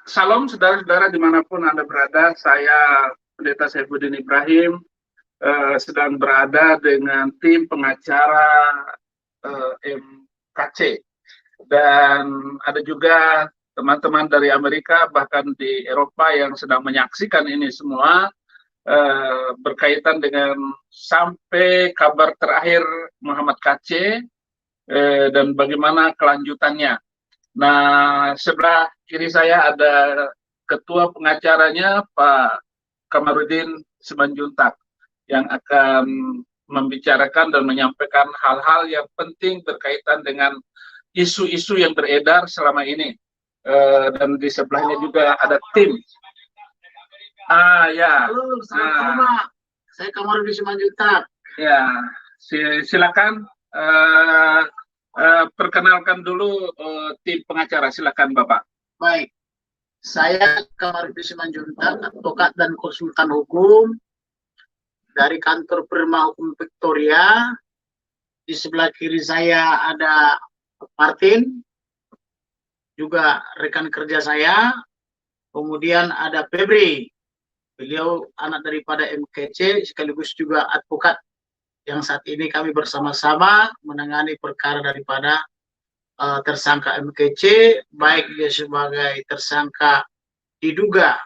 Salam saudara-saudara dimanapun Anda berada, saya Pendeta Saifuddin Ibrahim sedang berada dengan tim pengacara MKC, dan ada juga teman-teman dari Amerika bahkan di Eropa yang sedang menyaksikan ini semua berkaitan dengan sampai kabar terakhir Muhammad KC dan bagaimana kelanjutannya. Nah, sebelah kiri saya ada ketua pengacaranya Pak Kamarudin Simanjuntak yang akan membicarakan dan menyampaikan hal-hal yang penting berkaitan dengan isu-isu yang beredar selama ini. Dan di sebelahnya juga ada tim. Ya. Halo, selamat saya Kamarudin Simanjuntak. Ya, silakan. Perkenalkan dulu tim pengacara, silakan Bapak. Baik, saya Kamarudin Simanjuntak, advokat dan konsultan hukum dari kantor Perma Hukum Victoria. Di sebelah kiri saya ada Martin, juga rekan kerja saya. Kemudian ada Febri, beliau anak daripada MKC sekaligus juga advokat yang saat ini kami bersama-sama menangani perkara daripada tersangka MKC, baik dia sebagai tersangka diduga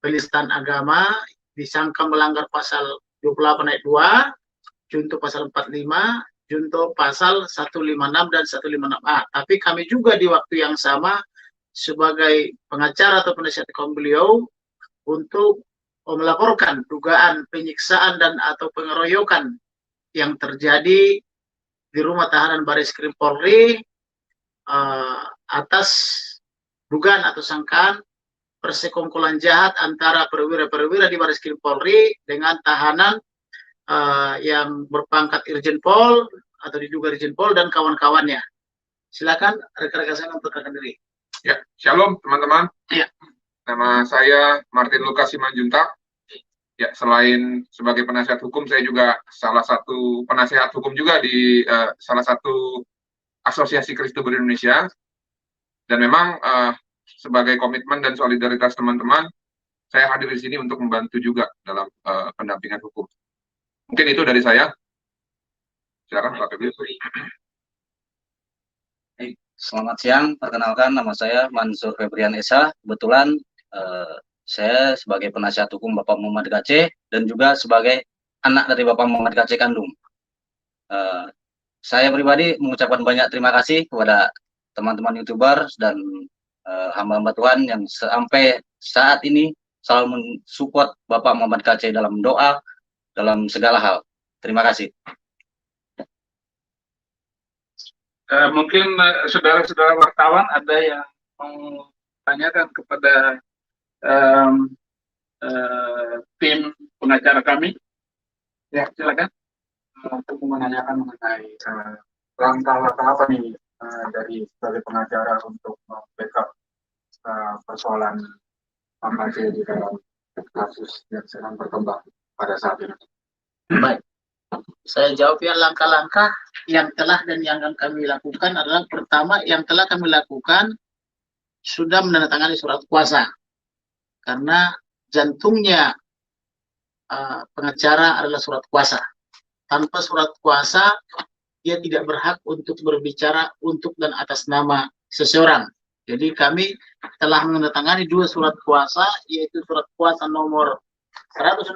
penistaan agama, disangka melanggar pasal 28 ayat 2, junto pasal 45, junto pasal 156 dan 156A. Tapi kami juga di waktu yang sama sebagai pengacara atau penasihat hukum beliau untuk melaporkan dugaan penyiksaan dan atau pengeroyokan yang terjadi di rumah tahanan Bareskrim Polri atas dugaan atau sangkaan persekongkolan jahat antara perwira-perwira di Bareskrim Polri dengan tahanan yang berpangkat Irjen Pol atau diduga Irjen Pol dan kawan-kawannya. Silakan rekan-rekan saya memperkenalkan diri. Ya, shalom teman-teman. Ya. Nama saya Martin Lukas Simanjuntak. Ya, selain sebagai penasihat hukum, saya juga salah satu penasihat hukum juga di salah satu asosiasi Kristen Indonesia. Dan memang sebagai komitmen dan solidaritas teman-teman, saya hadir di sini untuk membantu juga dalam pendampingan hukum. Mungkin itu dari saya. Silakan Pak Febri. Selamat siang, perkenalkan nama saya Mansur Febrian Esa. Kebetulan saya sebagai penasihat hukum Bapak Muhammad KC dan juga sebagai anak dari Bapak Muhammad KC kandung. Saya pribadi mengucapkan banyak terima kasih kepada teman-teman YouTuber dan hamba-hamba Tuhan yang sampai saat ini selalu mensupport Bapak Muhammad KC dalam doa, dalam segala hal. Terima kasih. Mungkin saudara-saudara wartawan ada yang mau tanyakan kepada tim pengacara kami. Ya, silakan. Untuk menanyakan mengenai langkah-langkah apa nih dari sebagai pengacara untuk backup persoalan MKC di dalam kasus yang sedang berkembang pada saat ini. Baik, saya jawab ya. Langkah-langkah yang telah dan yang akan kami lakukan adalah, pertama yang telah kami lakukan sudah menandatangani surat kuasa, karena jantungnya pengacara adalah surat kuasa. Tanpa surat kuasa, dia tidak berhak untuk berbicara untuk dan atas nama seseorang. Jadi kami telah menandatangani 2 surat kuasa, yaitu surat kuasa nomor 160,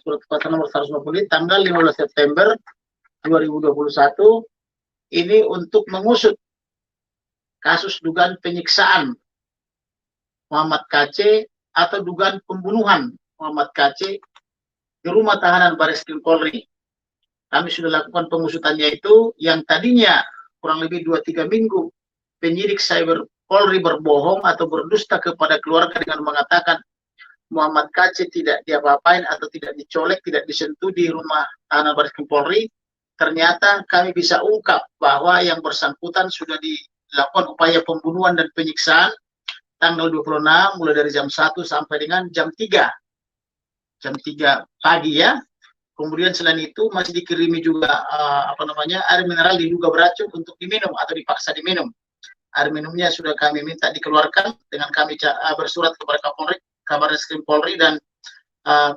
surat kuasa nomor 160 tanggal 15 September 2021, ini untuk mengusut kasus dugaan penyiksaan Muhammad KC atau dugaan pembunuhan Muhammad KC di rumah tahanan Bareskrim Polri. Kami sudah lakukan pengusutannya itu, yang tadinya kurang lebih 2-3 minggu penyidik cyber Polri berbohong atau berdusta kepada keluarga dengan mengatakan Muhammad KC tidak diapa-apain atau tidak dicolek, tidak disentuh di rumah tahanan Bareskrim Polri. Ternyata kami bisa ungkap bahwa yang bersangkutan sudah dilakukan upaya pembunuhan dan penyiksaan tanggal 26 mulai dari jam 1 sampai dengan jam 3 pagi ya. Kemudian selain itu masih dikirimi juga air mineral diduga beracun untuk diminum atau dipaksa diminum. air minumnya sudah kami minta dikeluarkan dengan kami bersurat kepada Kapolri, Kabarreskrim Polri dan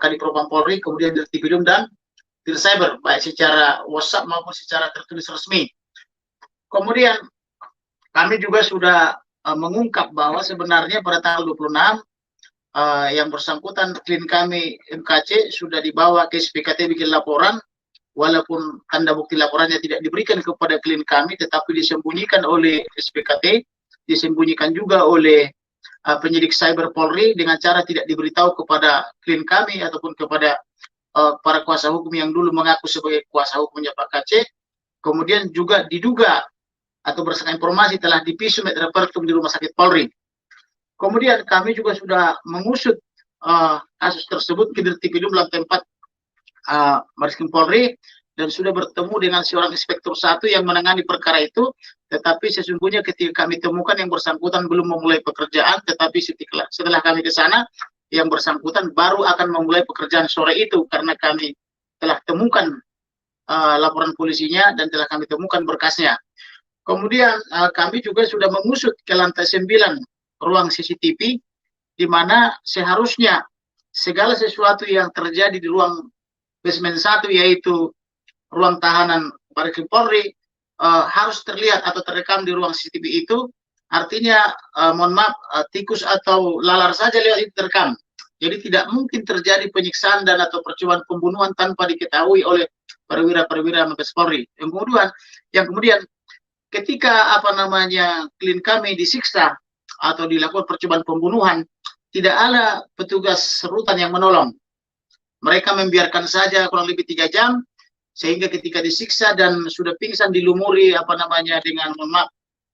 Kadipropam Polri, kemudian Dirtipidum dan Dircyber, baik secara WhatsApp maupun secara tertulis resmi. Kemudian kami juga sudah mengungkap bahwa sebenarnya pada tanggal 26 yang bersangkutan klien kami MKC sudah dibawa ke SPKT bikin laporan, walaupun tanda bukti laporannya tidak diberikan kepada klien kami, tetapi disembunyikan oleh SPKT, disembunyikan juga oleh penyidik cyber Polri dengan cara tidak diberitahu kepada klien kami ataupun kepada para kuasa hukum yang dulu mengaku sebagai kuasa hukumnya Pak KC. Kemudian juga diduga atau berdasarkan informasi telah dipisum et repertum di rumah sakit Polri. Kemudian kami juga sudah mengusut kasus tersebut ke Dirtipidum lantai 4 Barreskrim Polri dan sudah bertemu dengan seorang inspektur 1 yang menangani perkara itu, tetapi sesungguhnya ketika kami temukan yang bersangkutan belum memulai pekerjaan, tetapi setelah kami ke sana yang bersangkutan baru akan memulai pekerjaan sore itu karena kami telah temukan laporan polisinya dan telah kami temukan berkasnya. Kemudian kami juga sudah mengusut ke lantai 9 ruang CCTV, di mana seharusnya segala sesuatu yang terjadi di ruang basement 1, yaitu ruang tahanan Barreskrim Polri, harus terlihat atau terekam di ruang CCTV itu. Artinya, mohon maaf, tikus atau lalar saja lewat itu terekam. Jadi tidak mungkin terjadi penyiksaan dan atau percobaan pembunuhan tanpa diketahui oleh perwira-perwira Mabes Polri. Yang kemudian ketika klien kami disiksa atau dilakukan percobaan pembunuhan, tidak ada petugas rutan yang menolong. Mereka membiarkan saja kurang lebih 3 jam, sehingga ketika disiksa dan sudah pingsan dilumuri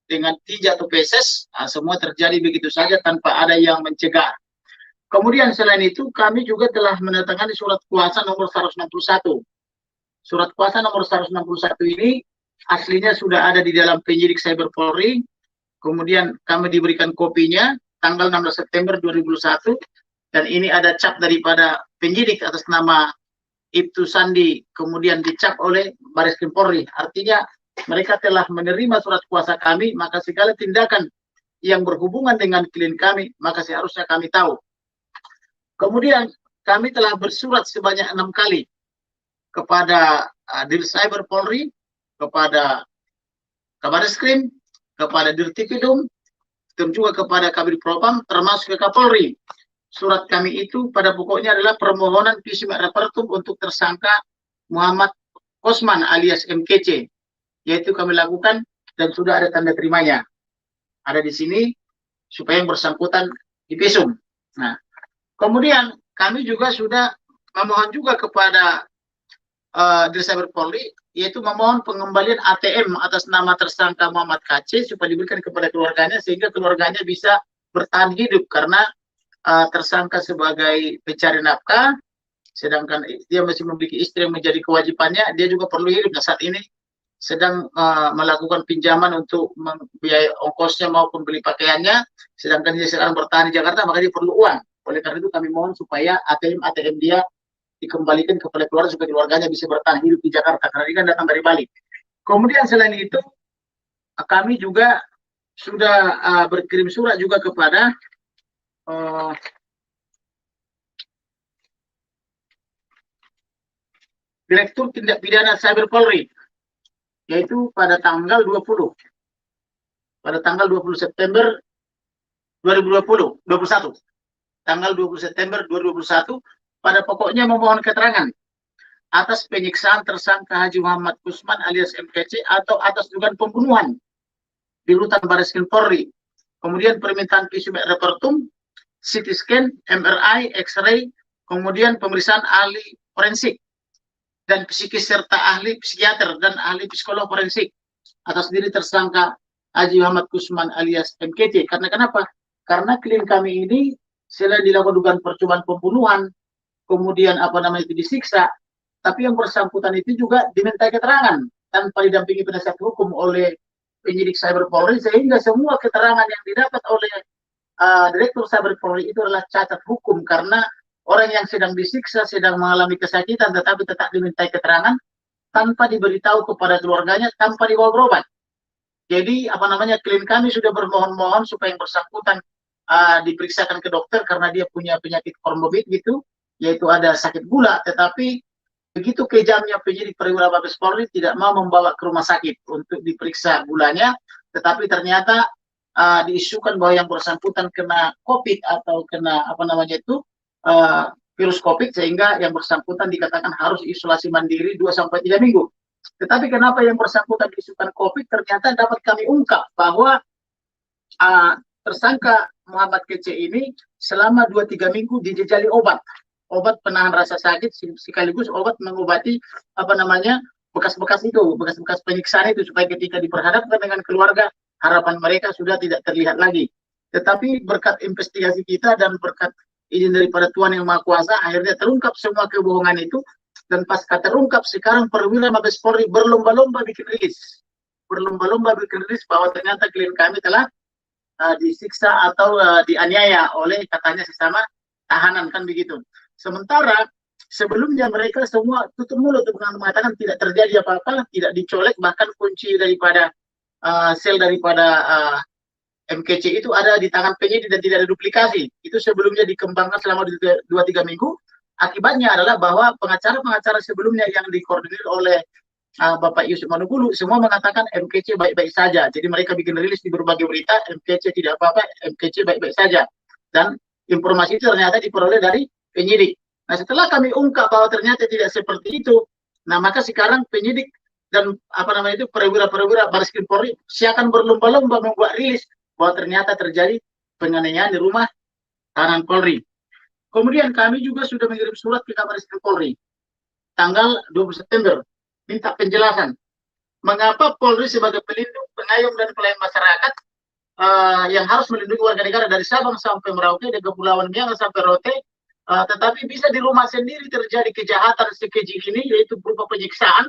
dengan tinja atau feses, semua terjadi begitu saja tanpa ada yang mencegah. Kemudian selain itu kami juga telah menandatangani surat kuasa nomor 161. Surat kuasa nomor 161 ini aslinya sudah ada di dalam penyidik cyber Polri. Kemudian kami diberikan kopinya tanggal 16 September 2001 dan ini ada cap daripada penyidik atas nama Ibtu Sandi, kemudian dicap oleh Barreskrim Polri. Artinya mereka telah menerima surat kuasa kami, maka segala tindakan yang berhubungan dengan klien kami maka seharusnya kami tahu. Kemudian kami telah bersurat sebanyak 6 kali kepada Dircyber Polri, kepada Kabarreskrim, kepada Dirtipidum, dan juga kepada Kabid Propam, termasuk ke Kapolri. Surat kami itu pada pokoknya adalah permohonan visum et repertum untuk tersangka Muhammad Kosman alias MKC, yaitu kami lakukan dan sudah ada tanda terimanya. Ada di sini supaya yang bersangkutan divisum. Nah, kemudian kami juga sudah memohon juga kepada Dircyber Polri, yaitu memohon pengembalian ATM atas nama tersangka Muhammad KC supaya diberikan kepada keluarganya sehingga keluarganya bisa bertahan hidup karena tersangka sebagai pencari nafkah, sedangkan dia masih memiliki istri yang menjadi kewajibannya, dia juga perlu hidup. Nah, saat ini sedang melakukan pinjaman untuk biaya ongkosnya maupun beli pakaiannya, sedangkan dia sekarang bertahan di Jakarta, maka dia perlu uang. Oleh karena itu kami mohon supaya ATM dia dikembalikan kepada keluarga supaya keluarganya bisa bertahan hidup di Jakarta karena dia kan datang dari Bali. Kemudian selain itu kami juga sudah berkirim surat juga kepada Direktur Tindak Pidana Cyber Polri, yaitu pada tanggal 20 September 2021 tanggal 20 September 2021 pada pokoknya memohon keterangan atas penyiksaan tersangka Haji Muhammad Kosman alias MKC atau atas dugaan pembunuhan di rutan Barreskrim Polri. Kemudian permintaan visum et repertum, CT scan, MRI, X-ray, kemudian pemeriksaan ahli forensik dan psikis serta ahli psikiater dan ahli psikolog forensik atas diri tersangka Haji Muhammad Kosman alias MKC. Karena kenapa? Karena klien kami ini selain dilakukan dugaan percobaan pembunuhan, kemudian itu disiksa, tapi yang bersangkutan itu juga diminta keterangan tanpa didampingi penasihat hukum oleh penyidik cyber Polri, sehingga semua keterangan yang didapat oleh Direktur Cyber Polri itu adalah cacat hukum karena orang yang sedang disiksa, sedang mengalami kesakitan, tetapi tetap diminta keterangan tanpa diberitahu kepada keluarganya, tanpa dibawa berobat. Jadi apa namanya, klien kami sudah bermohon-mohon supaya yang bersangkutan diperiksakan ke dokter karena dia punya penyakit komorbid gitu, yaitu ada sakit gula. Tetapi begitu kejamnya penyidik perwira Mabes Polri tidak mau membawa ke rumah sakit untuk diperiksa gulanya, tetapi ternyata diisukan bahwa yang bersangkutan kena COVID atau kena apa namanya itu virus COVID, sehingga yang bersangkutan dikatakan harus isolasi mandiri 2-3 minggu. Tetapi kenapa yang bersangkutan diisukan COVID? Ternyata dapat kami ungkap bahwa tersangka Muhammad Kece ini selama 2-3 minggu dijejali obat penahan rasa sakit sekaligus obat mengobati apa namanya bekas-bekas penyiksaan itu, supaya ketika diperhadapkan dengan keluarga harapan mereka sudah tidak terlihat lagi. Tetapi berkat investigasi kita dan berkat izin daripada Tuhan Yang Maha Kuasa, akhirnya terungkap semua kebohongan itu. Dan pasca terungkap, sekarang perwira Mabes Polri berlomba-lomba bikin rilis bahwa ternyata klien kami telah disiksa atau dianiaya oleh katanya sesama tahanan, kan begitu. Sementara sebelumnya mereka semua tutup mulut dengan mengatakan tidak terjadi apa-apa, tidak dicolek, bahkan kunci daripada sel daripada MKC itu ada di tangan penyidik dan tidak ada duplikasi. Itu sebelumnya dikembangkan selama 2-3 minggu. Akibatnya adalah bahwa pengacara-pengacara sebelumnya yang dikoordinir oleh Bapak Yusuf Manugulu semua mengatakan MKC baik-baik saja. Jadi mereka bikin rilis di berbagai berita, MKC tidak apa-apa, MKC baik-baik saja. Dan informasi itu ternyata diperoleh dari penyidik. Nah, setelah kami ungkap bahwa ternyata tidak seperti itu, nah maka sekarang penyidik dan apa namanya itu perwira-perwira Bareskrim Polri siakan berlomba-lomba membuat rilis bahwa ternyata terjadi penganiayaan di rumah tahanan Polri. Kemudian kami juga sudah mengirim surat ke Kabareskrim Polri tanggal 20 September minta penjelasan mengapa Polri sebagai pelindung, pengayom dan pelayan masyarakat yang harus melindungi warga negara dari Sabang sampai Merauke dan Kepulauan Nias sampai Rote, tetapi bisa di rumah sendiri terjadi kejahatan sekeji ini, yaitu berupa penyiksaan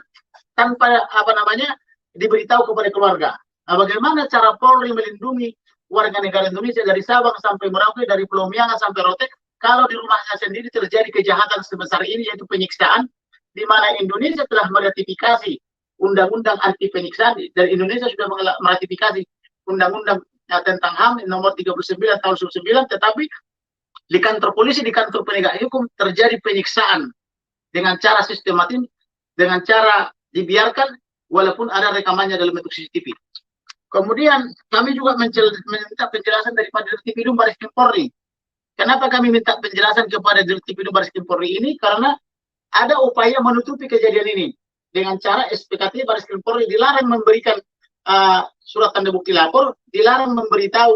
tanpa apa namanya diberitahu kepada keluarga. Nah, bagaimana cara Polri melindungi warga negara Indonesia dari Sabang sampai Merauke, dari Pulau Miangas sampai Rote, kalau di rumahnya sendiri terjadi kejahatan sebesar ini, yaitu penyiksaan, di mana Indonesia telah meratifikasi undang-undang anti penyiksaan, dan Indonesia sudah meratifikasi undang-undang tentang HAM nomor 39 tahun 1999, tetapi di kantor polisi, di kantor penegak hukum terjadi penyiksaan dengan cara sistematis, dengan cara dibiarkan walaupun ada rekamannya dalam bentuk CCTV. Kemudian kami juga meminta penjelasan daripada Dirtipidum Bareskrim Polri. Kenapa kami minta penjelasan kepada Dirtipidum Bareskrim Polri ini? Karena ada upaya menutupi kejadian ini dengan cara SPKT Bareskrim Polri dilarang memberikan surat tanda bukti lapor, dilarang memberitahu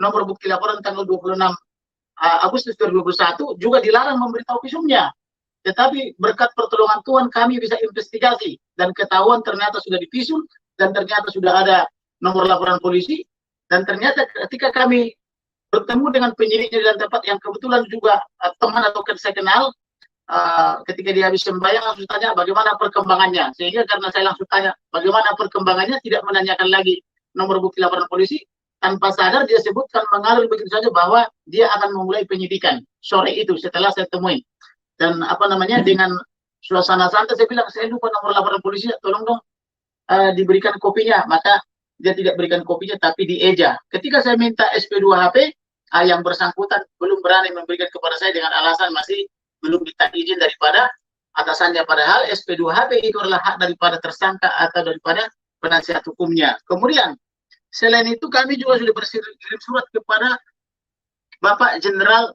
nomor bukti laporan tanggal 26 Agustus 2021, juga dilarang memberitahu visumnya. Tetapi berkat pertolongan Tuhan kami bisa investigasi dan ketahuan ternyata sudah divisum dan ternyata sudah ada nomor laporan polisi, dan ternyata ketika kami bertemu dengan penyidiknya di tempat yang kebetulan juga teman atau saya kenal, ketika dia habis sembahyang langsung tanya bagaimana perkembangannya, sehingga karena saya langsung tanya bagaimana perkembangannya, tidak menanyakan lagi nomor bukti laporan polisi, tanpa sadar dia sebutkan mengalir begitu saja bahwa dia akan memulai penyidikan sore itu setelah saya temui. Dan apa namanya, dengan suasana santai saya bilang, saya lupa nomor laporan polisi, tolong dong diberikan kopinya. Maka dia tidak berikan kopinya tapi dieja. Ketika saya minta SP2HP, yang bersangkutan belum berani memberikan kepada saya dengan alasan masih belum minta izin daripada atasannya, padahal SP2HP itu adalah hak daripada tersangka atau daripada penasihat hukumnya. Kemudian selain itu kami juga sudah berkirim surat kepada Bapak Jenderal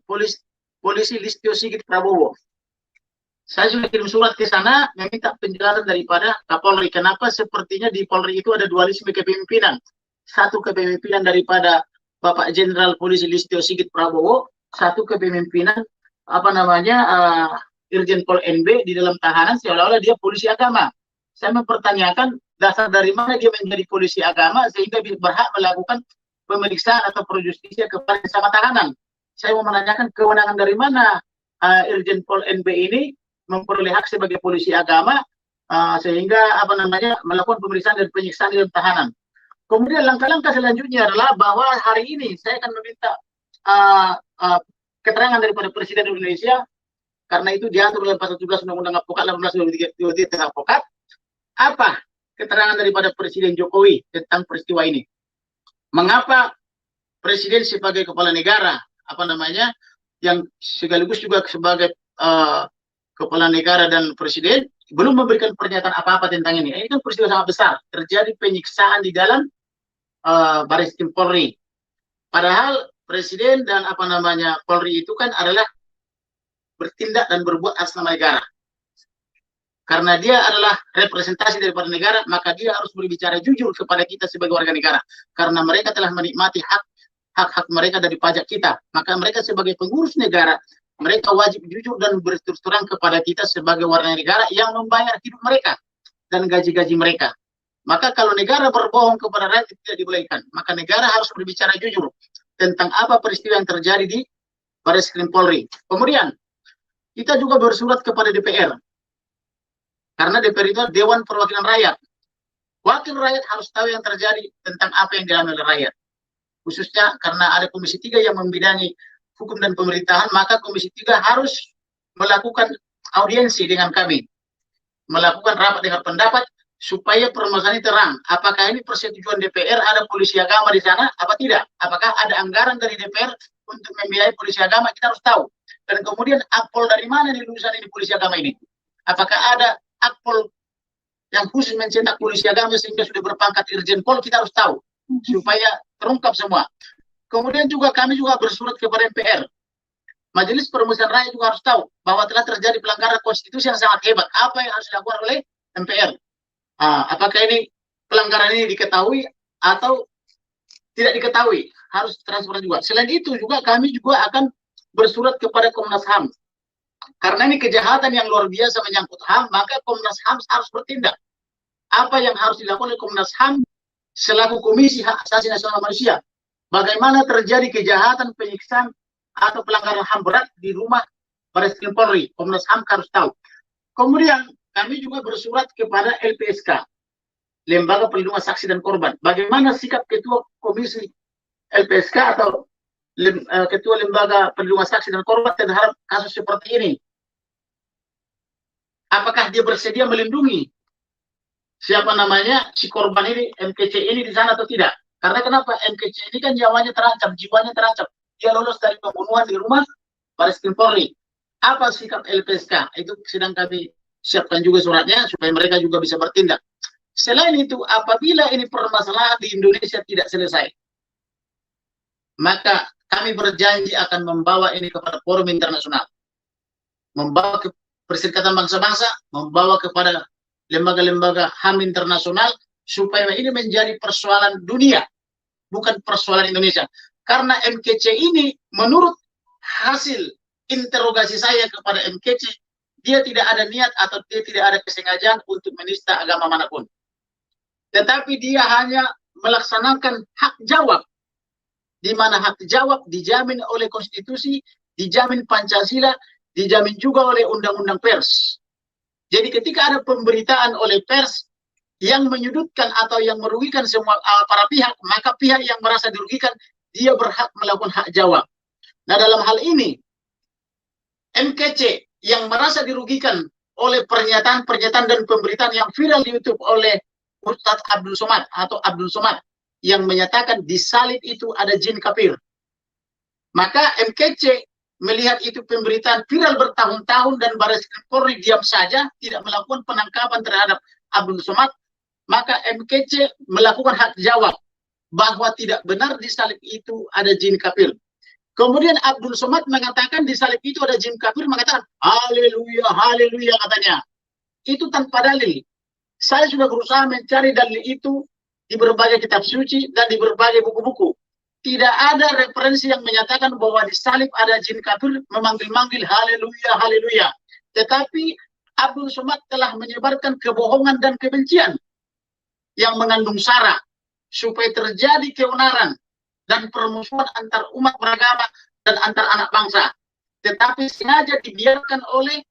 Polisi Listio Sigit Prabowo. Saya sudah kirim surat ke sana meminta penjelasan daripada Kapolri. Kenapa sepertinya di Polri itu ada dualisme kepemimpinan. Satu kepemimpinan daripada Bapak Jenderal Polisi Listio Sigit Prabowo, satu kepemimpinan apa namanya Irjen Pol NB di dalam tahanan seolah-olah dia polisi agama. Saya mempertanyakan dasar dari mana dia menjadi polisi agama sehingga berhak melakukan pemeriksaan atau projustisia kepada sesama tahanan. Saya mau menanyakan kewenangan dari mana Irjen Pol NB ini memperoleh hak sebagai polisi agama sehingga apa namanya melakukan pemeriksaan dan penyiksaan dalam tahanan. Kemudian langkah-langkah selanjutnya adalah bahwa hari ini saya akan meminta keterangan daripada Presiden Indonesia, karena itu diatur dalam pasal 17 Undang-Undang Advokat 18 tentang advokat. Apa keterangan daripada Presiden Jokowi tentang peristiwa ini. Mengapa Presiden sebagai kepala negara, yang sekaligus juga sebagai kepala negara dan presiden belum memberikan pernyataan apa-apa tentang ini. Ini kan peristiwa sangat besar, terjadi penyiksaan di dalam Baris Krim Polri. Padahal presiden dan Polri itu kan adalah bertindak dan berbuat atas nama negara. Karena dia adalah representasi daripada negara, maka dia harus berbicara jujur kepada kita sebagai warga negara. Karena mereka telah menikmati hak-hak mereka dari pajak kita. Maka mereka sebagai pengurus negara, mereka wajib jujur dan berterus terang kepada kita sebagai warga negara yang membayar hidup mereka dan gaji-gaji mereka. Maka kalau negara berbohong kepada rakyat tidak dibolehkan. Maka negara harus berbicara jujur tentang apa peristiwa yang terjadi di Baris Krim Polri. Kemudian, kita juga bersurat kepada DPR. Karena DPR itu Dewan Perwakilan Rakyat. Wakil rakyat harus tahu yang terjadi tentang apa yang dialami oleh rakyat. Khususnya karena ada Komisi 3 yang membidangi hukum dan pemerintahan, maka Komisi 3 harus melakukan audiensi dengan kami. Melakukan rapat dengar pendapat supaya permasalahan ini terang. Apakah ini persetujuan DPR ada polisi agama di sana, apa tidak? Apakah ada anggaran dari DPR untuk membiayai polisi agama? Kita harus tahu. Dan kemudian akpol dari mana nih lulusan ini polisi agama ini? Apakah ada akpol yang khusus mencetak polisi agama sehingga sudah berpangkat Irjen Pol? Kita harus tahu supaya terungkap semua. Kemudian juga kami juga bersurat kepada MPR. Majelis Permusyawaratan Rakyat juga harus tahu bahwa telah terjadi pelanggaran konstitusi yang sangat hebat. Apa yang harus dilakukan oleh MPR? Apakah ini pelanggaran ini diketahui atau tidak diketahui? Harus transparan juga. Selain itu juga kami juga akan bersurat kepada Komnas HAM. Karena ini kejahatan yang luar biasa menyangkut HAM, maka Komnas HAM harus bertindak. Apa yang harus dilakukan oleh Komnas HAM selaku Komisi Hak Asasi Nasional Manusia? Bagaimana terjadi kejahatan, penyiksaan, atau pelanggaran HAM berat di rumah Baris Krim Polri? Komnas HAM harus tahu. Kemudian kami juga bersurat kepada LPSK, Lembaga Perlindungan Saksi dan Korban. Bagaimana sikap Ketua Komisi LPSK atau Ketua Lembaga Perlindungan Saksi dan Korban terhadap kasus seperti ini? Apakah dia bersedia melindungi si korban ini, MKC ini di sana atau tidak? Karena kenapa? MKC ini kan nyawanya terancam, jiwanya terancam. Dia lolos dari pembunuhan di rumah Baris Krim Polri. Apa sikap LPSK? Itu sedang kami siapkan juga suratnya supaya mereka juga bisa bertindak. Selain itu, apabila ini permasalahan di Indonesia tidak selesai, maka kami berjanji akan membawa ini kepada forum internasional, membawa ke Perserikatan Bangsa-Bangsa, membawa kepada lembaga-lembaga HAM internasional, supaya ini menjadi persoalan dunia, bukan persoalan Indonesia. Karena MKC ini, menurut hasil interogasi saya kepada MKC, dia tidak ada niat atau dia tidak ada kesengajaan untuk menista agama manapun. Tetapi dia hanya melaksanakan hak jawab, di mana hak jawab dijamin oleh konstitusi, dijamin Pancasila, dijamin juga oleh undang-undang pers. Jadi ketika ada pemberitaan oleh pers yang menyudutkan atau yang merugikan semua para pihak, maka pihak yang merasa dirugikan, dia berhak melakukan hak jawab. Nah, dalam hal ini, MKC yang merasa dirugikan oleh pernyataan-pernyataan dan pemberitaan yang viral di YouTube oleh Ustadz Abdul Somad atau Abdul Somad, yang menyatakan di salib itu ada jin kafir. Maka MKC melihat itu pemberitaan viral bertahun-tahun dan Baris Krim Polri diam saja, tidak melakukan penangkapan terhadap Abdul Somad, maka MKC melakukan hak jawab bahwa tidak benar di salib itu ada jin kafir. Kemudian Abdul Somad mengatakan di salib itu ada jin kafir, mengatakan haleluya, haleluya katanya. Itu tanpa dalil. Saya sudah berusaha mencari dalil itu di berbagai kitab suci dan di berbagai buku-buku. Tidak ada referensi yang menyatakan bahwa di salib ada jin kafir memanggil-manggil haleluya, haleluya. Tetapi Abdul Somad telah menyebarkan kebohongan dan kebencian yang mengandung sara supaya terjadi keonaran dan permusuhan antar umat beragama dan antar anak bangsa. Tetapi sengaja dibiarkan oleh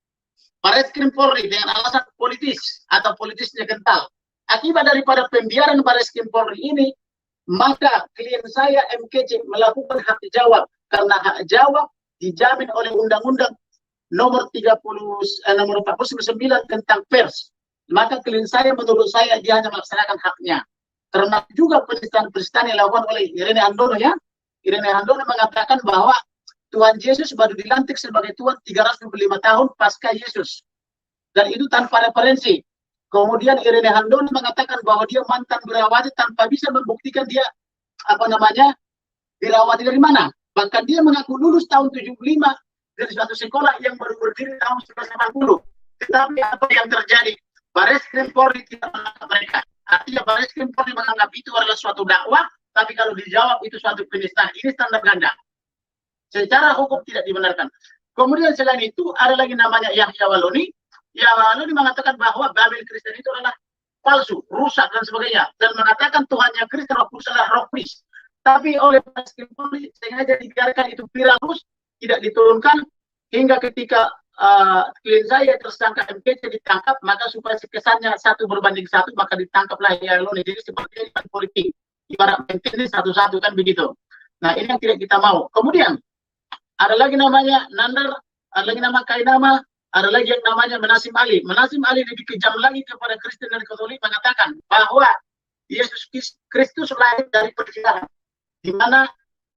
Baris Krim Polri dengan alasan politis atau politisnya kental. Akibat daripada pembiaran Baris Krim Polri ini, maka klien saya MKC melakukan hak jawab, karena hak jawab dijamin oleh Undang-Undang nomor 49 tentang pers, maka klien saya menurut saya dia hanya melaksanakan haknya. Termasuk juga penistaan-penistaan yang dilakukan oleh Irene Handono ya. Irene Handono mengatakan bahwa Tuhan Yesus baru dilantik sebagai Tuhan 325 tahun pasca Yesus. Dan itu tanpa referensi. Kemudian Irene Handono mengatakan bahwa dia mantan birawati tanpa bisa membuktikan dia birawati dari mana. Bahkan dia mengaku lulus tahun 75 dari suatu sekolah yang baru berdiri tahun 1980. Tetapi apa yang terjadi? Bareskrim Polri tidak menangkap mereka. Artinya Bareskrim Polri menganggap itu adalah suatu dakwah, tapi kalau dijawab itu suatu penistaan. Ini standar ganda. Secara hukum tidak dibenarkan. Kemudian selain itu ada lagi namanya Yahya Waloni. Yahya Waloni mengatakan bahwa Babel Kristen itu adalah palsu, rusak dan sebagainya, dan mengatakan Tuhannya Kristen Roh Kudus adalah Roh Kudus. Tapi oleh Bareskrim Polri sengaja dibiarkan itu viral terus, tidak diturunkan hingga ketika klien saya tersangka MPC ditangkap, maka supaya kesannya 1 berbanding 1, maka ditangkaplah Yahya Waloni. Jadi seperti ini politik, ibarat ini satu-satu kan begitu. Nah ini yang tidak kita mau. Kemudian ada lagi namanya Nandar, ada lagi nama Kainama, ada lagi yang namanya Menasim Ali. Menasim Ali lebih kejam lagi kepada Kristen dan Katolik, mengatakan bahwa Yesus Kristus lahir dari perzinahan. Di mana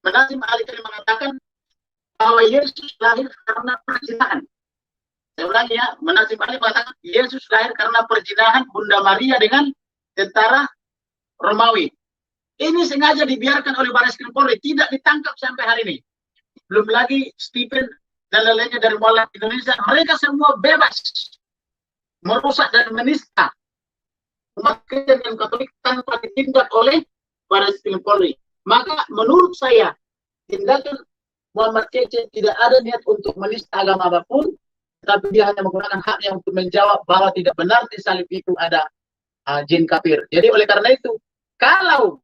Menasim Ali tadi mengatakan bahwa Yesus lahir karena perzinahan. Saya ulangi ya, Menasim Ali mengatakan Yesus lahir karena perzinahan Bunda Maria dengan tentara Romawi. Ini sengaja dibiarkan oleh Bareskrim Polri, tidak ditangkap sampai hari ini. Belum lagi Stephen dan lainnya dari Mualaf Indonesia, mereka semua bebas merusak dan menista umat Kristen dan Katolik tanpa ditindak oleh Bareskrim Polri. Maka menurut saya tindakan Muhammad Kece tidak ada niat untuk menista agama apapun, tetapi dia hanya menggunakan haknya untuk menjawab bahwa tidak benar di salib itu ada jin kafir. Jadi oleh karena itu, kalau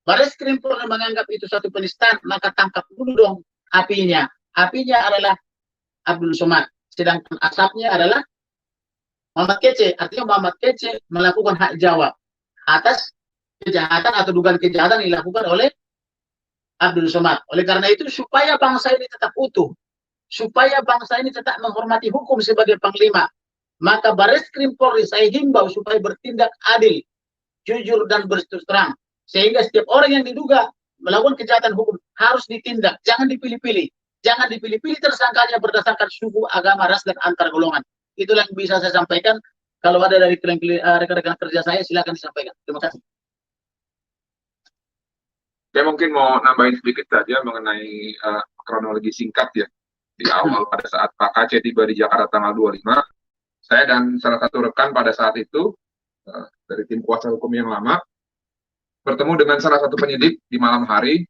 Bareskrim Polri menganggap itu satu penistaan, maka tangkap dulu dong apinya. Apinya adalah Abdul Somad, sedangkan asapnya adalah Muhammad Kece. Artinya Muhammad Kece melakukan hak jawab atas kejahatan atau dugaan kejahatan yang dilakukan oleh Abdul Somad. Oleh karena itu, supaya bangsa ini tetap utuh, supaya bangsa ini tetap menghormati hukum sebagai panglima, maka Bareskrim Polri saya himbau supaya bertindak adil, jujur dan berterus terang. Sehingga setiap orang yang diduga melakukan kejahatan hukum harus ditindak. Jangan dipilih-pilih. Jangan dipilih-pilih tersangkanya berdasarkan suku, agama, ras, dan antar golongan. Itulah yang bisa saya sampaikan. Kalau ada dari rekan-rekan kerja saya, silakan disampaikan. Terima kasih. Saya mungkin mau nambahin sedikit saja mengenai kronologi singkat ya. Di awal pada saat Pak Kece tiba di Jakarta tanggal 25, saya dan salah satu rekan pada saat itu dari tim kuasa hukum yang lama bertemu dengan salah satu penyidik di malam hari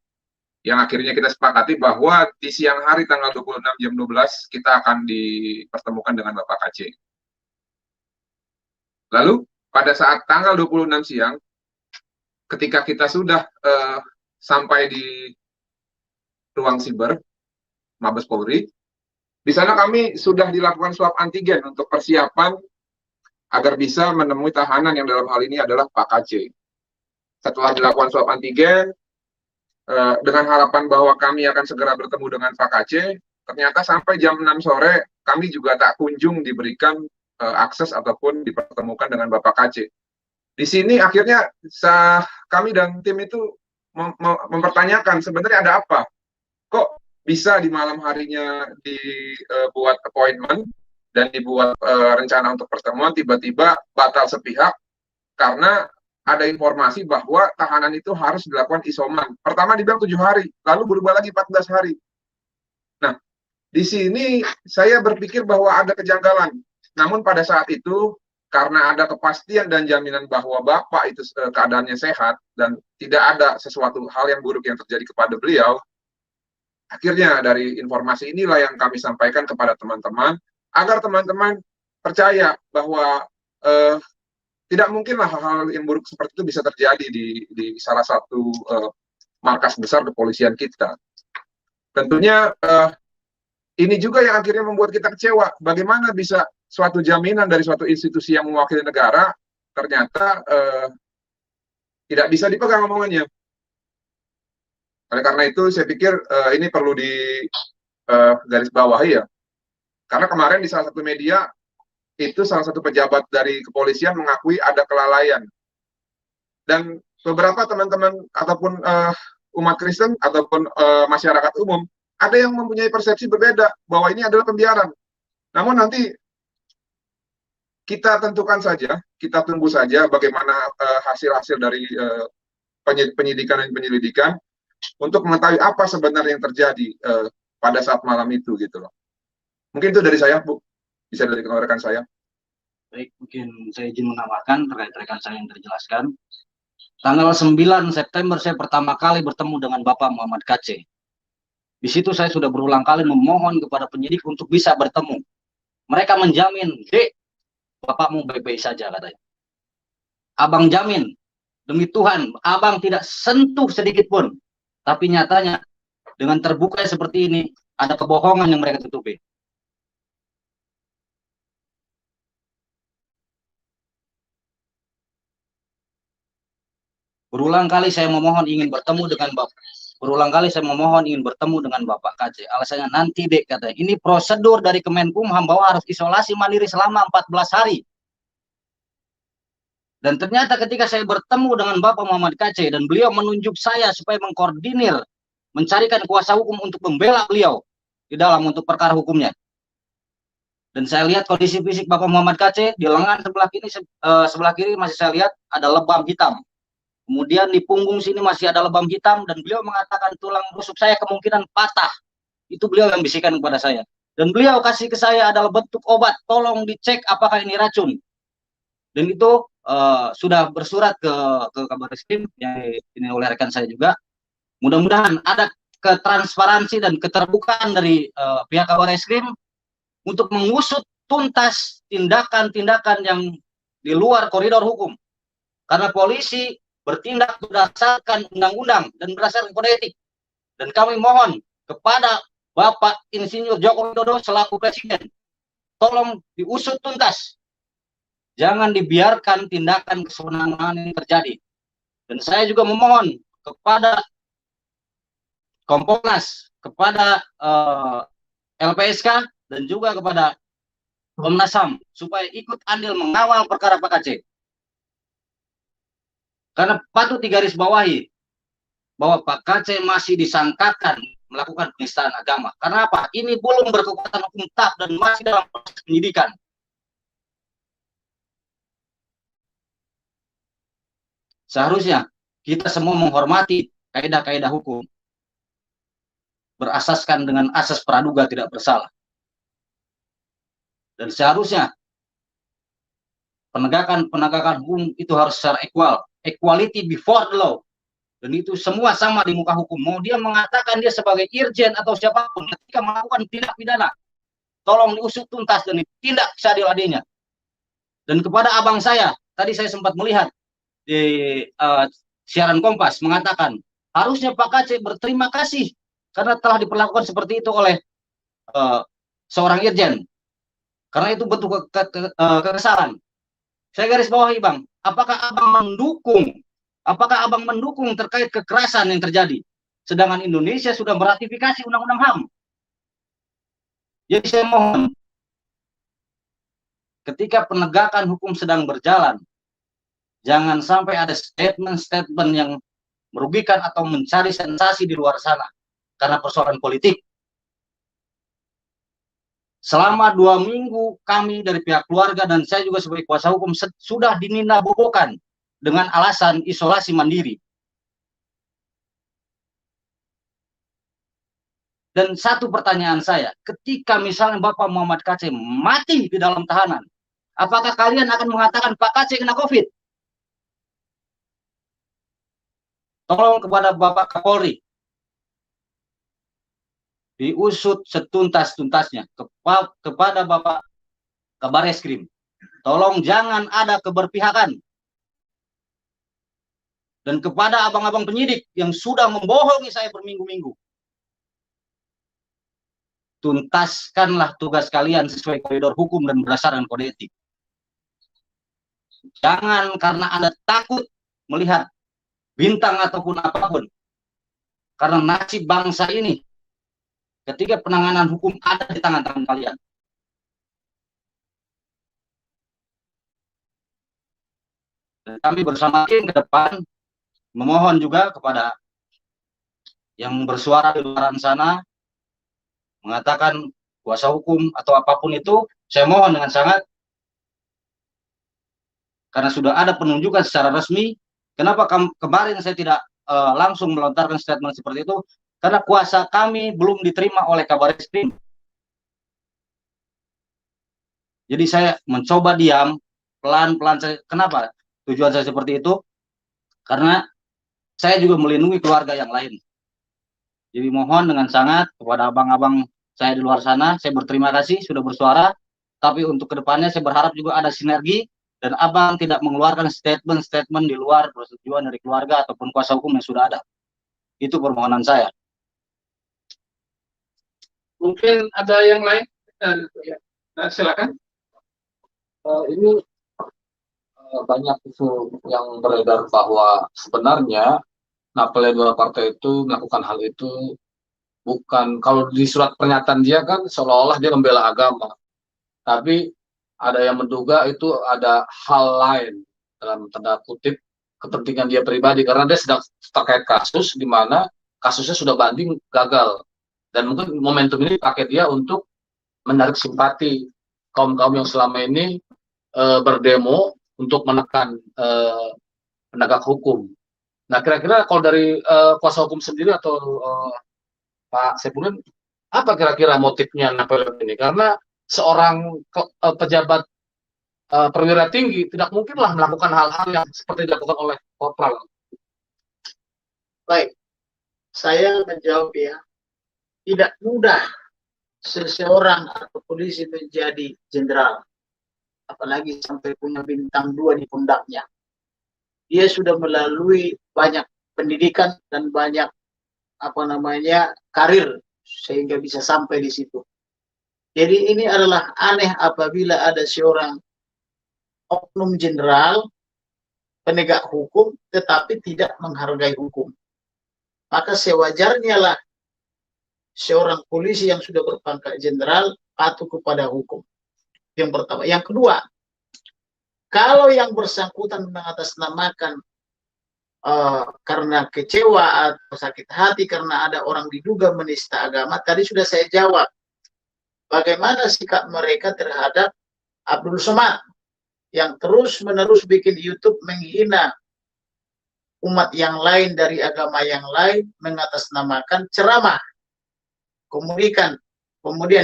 yang akhirnya kita sepakati bahwa di siang hari tanggal 26 jam 12 kita akan dipertemukan dengan Bapak Kece. Lalu pada saat tanggal 26 siang ketika kita sudah sampai di ruang siber Mabes Polri, di sana kami sudah dilakukan swab antigen untuk persiapan agar bisa menemui tahanan yang dalam hal ini adalah Pak Kece. Setelah dilakukan swab antigen, dengan harapan bahwa kami akan segera bertemu dengan Pak Kece, ternyata sampai jam 6 sore kami juga tak kunjung diberikan akses ataupun dipertemukan dengan Bapak Kece. Di sini akhirnya kami dan tim itu mempertanyakan sebenarnya ada apa? Kok bisa di malam harinya dibuat appointment dan dibuat rencana untuk pertemuan tiba-tiba batal sepihak karena ada informasi bahwa tahanan itu harus dilakukan isoman. Pertama dibilang 7 hari, lalu berubah lagi 14 hari. Nah, di sini saya berpikir bahwa ada kejanggalan. Namun pada saat itu, karena ada kepastian dan jaminan bahwa Bapak itu keadaannya sehat dan tidak ada sesuatu hal yang buruk yang terjadi kepada beliau, akhirnya dari informasi inilah yang kami sampaikan kepada teman-teman, agar teman-teman percaya bahwa tidak mungkinlah hal-hal yang buruk seperti itu bisa terjadi di salah satu markas besar kepolisian kita. Tentunya ini juga yang akhirnya membuat kita kecewa. Bagaimana bisa suatu jaminan dari suatu institusi yang mewakili negara ternyata tidak bisa dipegang omongannya. Oleh karena itu saya pikir ini perlu di garis bawahi ya. Karena kemarin di salah satu media itu salah satu pejabat dari kepolisian mengakui ada kelalaian. Dan beberapa teman-teman ataupun umat Kristen ataupun masyarakat umum ada yang mempunyai persepsi berbeda bahwa ini adalah pembiaran. Namun nanti kita tentukan saja, kita tunggu saja bagaimana hasil-hasil dari penyidikan dan penyelidikan untuk mengetahui apa sebenarnya yang terjadi pada saat malam itu gitu loh. Mungkin itu dari saya, Bu. Bisa dari rekan saya. Baik, mungkin saya izin menambahkan terkait rekan saya yang terjelaskan. Tanggal 9 September saya pertama kali bertemu dengan Bapak Muhammad KC. Di situ saya sudah berulang kali memohon kepada penyidik untuk bisa bertemu. Mereka menjamin, "Dek, bapakmu baik-baik saja," katanya. Abang jamin, demi Tuhan, abang tidak sentuh sedikit pun. Tapi nyatanya, dengan terbuka seperti ini, ada kebohongan yang mereka tutupi. Berulang kali saya memohon ingin bertemu dengan Bapak. Berulang kali saya memohon ingin bertemu dengan Bapak KC. Alasannya nanti, Dek, katanya. Ini prosedur dari Kemenkumham bahwa harus isolasi mandiri selama 14 hari. Dan ternyata ketika saya bertemu dengan Bapak Muhammad KC dan beliau menunjuk saya supaya mengkoordinir, mencarikan kuasa hukum untuk membela beliau di dalam untuk perkara hukumnya. Dan saya lihat kondisi fisik Bapak Muhammad KC di lengan sebelah kiri masih saya lihat ada lebam hitam. Kemudian di punggung sini masih ada lebam hitam dan beliau mengatakan tulang rusuk saya kemungkinan patah. Itu beliau yang bisikan kepada saya. Dan beliau kasih ke saya adalah bentuk obat, tolong dicek apakah ini racun. Dan itu sudah bersurat ke Kabar Reskrim yang ini oleh rekan saya juga. Mudah-mudahan ada ketransparansi dan keterbukaan dari pihak Kabar Reskrim untuk mengusut tuntas tindakan-tindakan yang di luar koridor hukum. Karena polisi bertindak berdasarkan undang-undang dan berdasarkan kode etik. Dan kami mohon kepada Bapak Insinyur Joko Widodo selaku Presiden, tolong diusut tuntas. Jangan dibiarkan tindakan kesewenang-wenangan ini terjadi. Dan saya juga memohon kepada Kompolnas, kepada LPSK, dan juga kepada Komnas HAM, supaya ikut andil mengawal perkara Pak KC. Karena patut digarisbawahi bahwa Pak KC masih disangkakan melakukan penistaan agama. Karena apa? Ini belum berkekuatan hukum tetap dan masih dalam proses penyidikan. Seharusnya kita semua menghormati kaidah-kaidah hukum, berasaskan dengan asas praduga tidak bersalah. Dan seharusnya penegakan hukum itu harus secara equal. Equality before the law. Dan itu semua sama di muka hukum. Mau dia mengatakan dia sebagai irjen atau siapapun ketika melakukan tindak pidana, tolong diusut tuntas dan ditindak seadil-adilnya. Dan kepada abang saya, tadi saya sempat melihat di siaran Kompas mengatakan, harusnya Pak KC berterima kasih karena telah diperlakukan seperti itu oleh seorang irjen. Karena itu bentuk kekesalan. Saya garis bawahi, Bang. Apakah abang mendukung terkait kekerasan yang terjadi? Sedangkan Indonesia sudah meratifikasi Undang-Undang HAM. Jadi saya mohon, ketika penegakan hukum sedang berjalan, jangan sampai ada statement-statement yang merugikan atau mencari sensasi di luar sana karena persoalan politik. Selama 2 minggu kami dari pihak keluarga dan saya juga sebagai kuasa hukum sudah dininabobokan dengan alasan isolasi mandiri. Dan satu pertanyaan saya, ketika misalnya Bapak Muhammad KC mati di dalam tahanan, apakah kalian akan mengatakan Pak KC kena COVID? Tolong kepada Bapak Kapolri, diusut setuntas-tuntasnya kepada Bapak Kabar Reskrim. Tolong jangan ada keberpihakan. Dan kepada abang-abang penyidik yang sudah membohongi saya berminggu-minggu, tuntaskanlah tugas kalian sesuai koridor hukum dan berdasarkan kode etik. Jangan karena Anda takut melihat bintang ataupun apapun. Karena nasib bangsa ini ketika penanganan hukum ada di tangan-tangan kalian. Dan kami bersama tim ke depan memohon juga kepada yang bersuara di luar sana, mengatakan kuasa hukum atau apapun itu, saya mohon dengan sangat, karena sudah ada penunjukan secara resmi. Kenapa kemarin saya tidak langsung melontarkan statement seperti itu? Karena kuasa kami belum diterima oleh Kabar Eskrim. Jadi saya mencoba diam, pelan-pelan. Kenapa tujuan saya seperti itu? Karena saya juga melindungi keluarga yang lain. Jadi mohon dengan sangat kepada abang-abang saya di luar sana, saya berterima kasih sudah bersuara, tapi untuk kedepannya saya berharap juga ada sinergi, dan abang tidak mengeluarkan statement-statement di luar persetujuan dari keluarga ataupun kuasa hukum yang sudah ada. Itu permohonan saya. Mungkin ada yang lain? Ya. Silakan. Ini banyak isu yang beredar bahwa sebenarnya Napoleh dua partai itu melakukan hal itu bukan, kalau di surat pernyataan dia kan seolah-olah dia membela agama, tapi ada yang menduga itu ada hal lain dalam tanda kutip kepentingan dia pribadi, karena dia sedang terkait kasus di mana kasusnya sudah banding gagal, dan mungkin momentum ini pakai dia untuk menarik simpati kaum-kaum yang selama ini berdemo untuk menekan penegak hukum. Nah, kira-kira kalau dari kuasa hukum sendiri atau Pak Saipudin, apa kira-kira motifnya Napoleh ini? Karena seorang pejabat perwira tinggi tidak mungkinlah melakukan hal-hal yang seperti dilakukan oleh Korpral. Baik, saya menjawab ya. Tidak mudah seseorang atau polisi menjadi jenderal, apalagi sampai punya bintang 2 di pundaknya. Dia sudah melalui banyak pendidikan dan banyak karir sehingga bisa sampai di situ. Jadi ini adalah aneh apabila ada seorang oknum jenderal penegak hukum tetapi tidak menghargai hukum. Maka sewajarnya lah seorang polisi yang sudah berpangkat jenderal patuh kepada hukum. Yang pertama. Yang kedua, kalau yang bersangkutan mengatasnamakan karena kecewa atau sakit hati karena ada orang diduga menista agama, tadi sudah saya jawab bagaimana sikap mereka terhadap Abdul Somad yang terus-menerus bikin YouTube menghina umat yang lain dari agama yang lain, mengatasnamakan ceramah, kemudian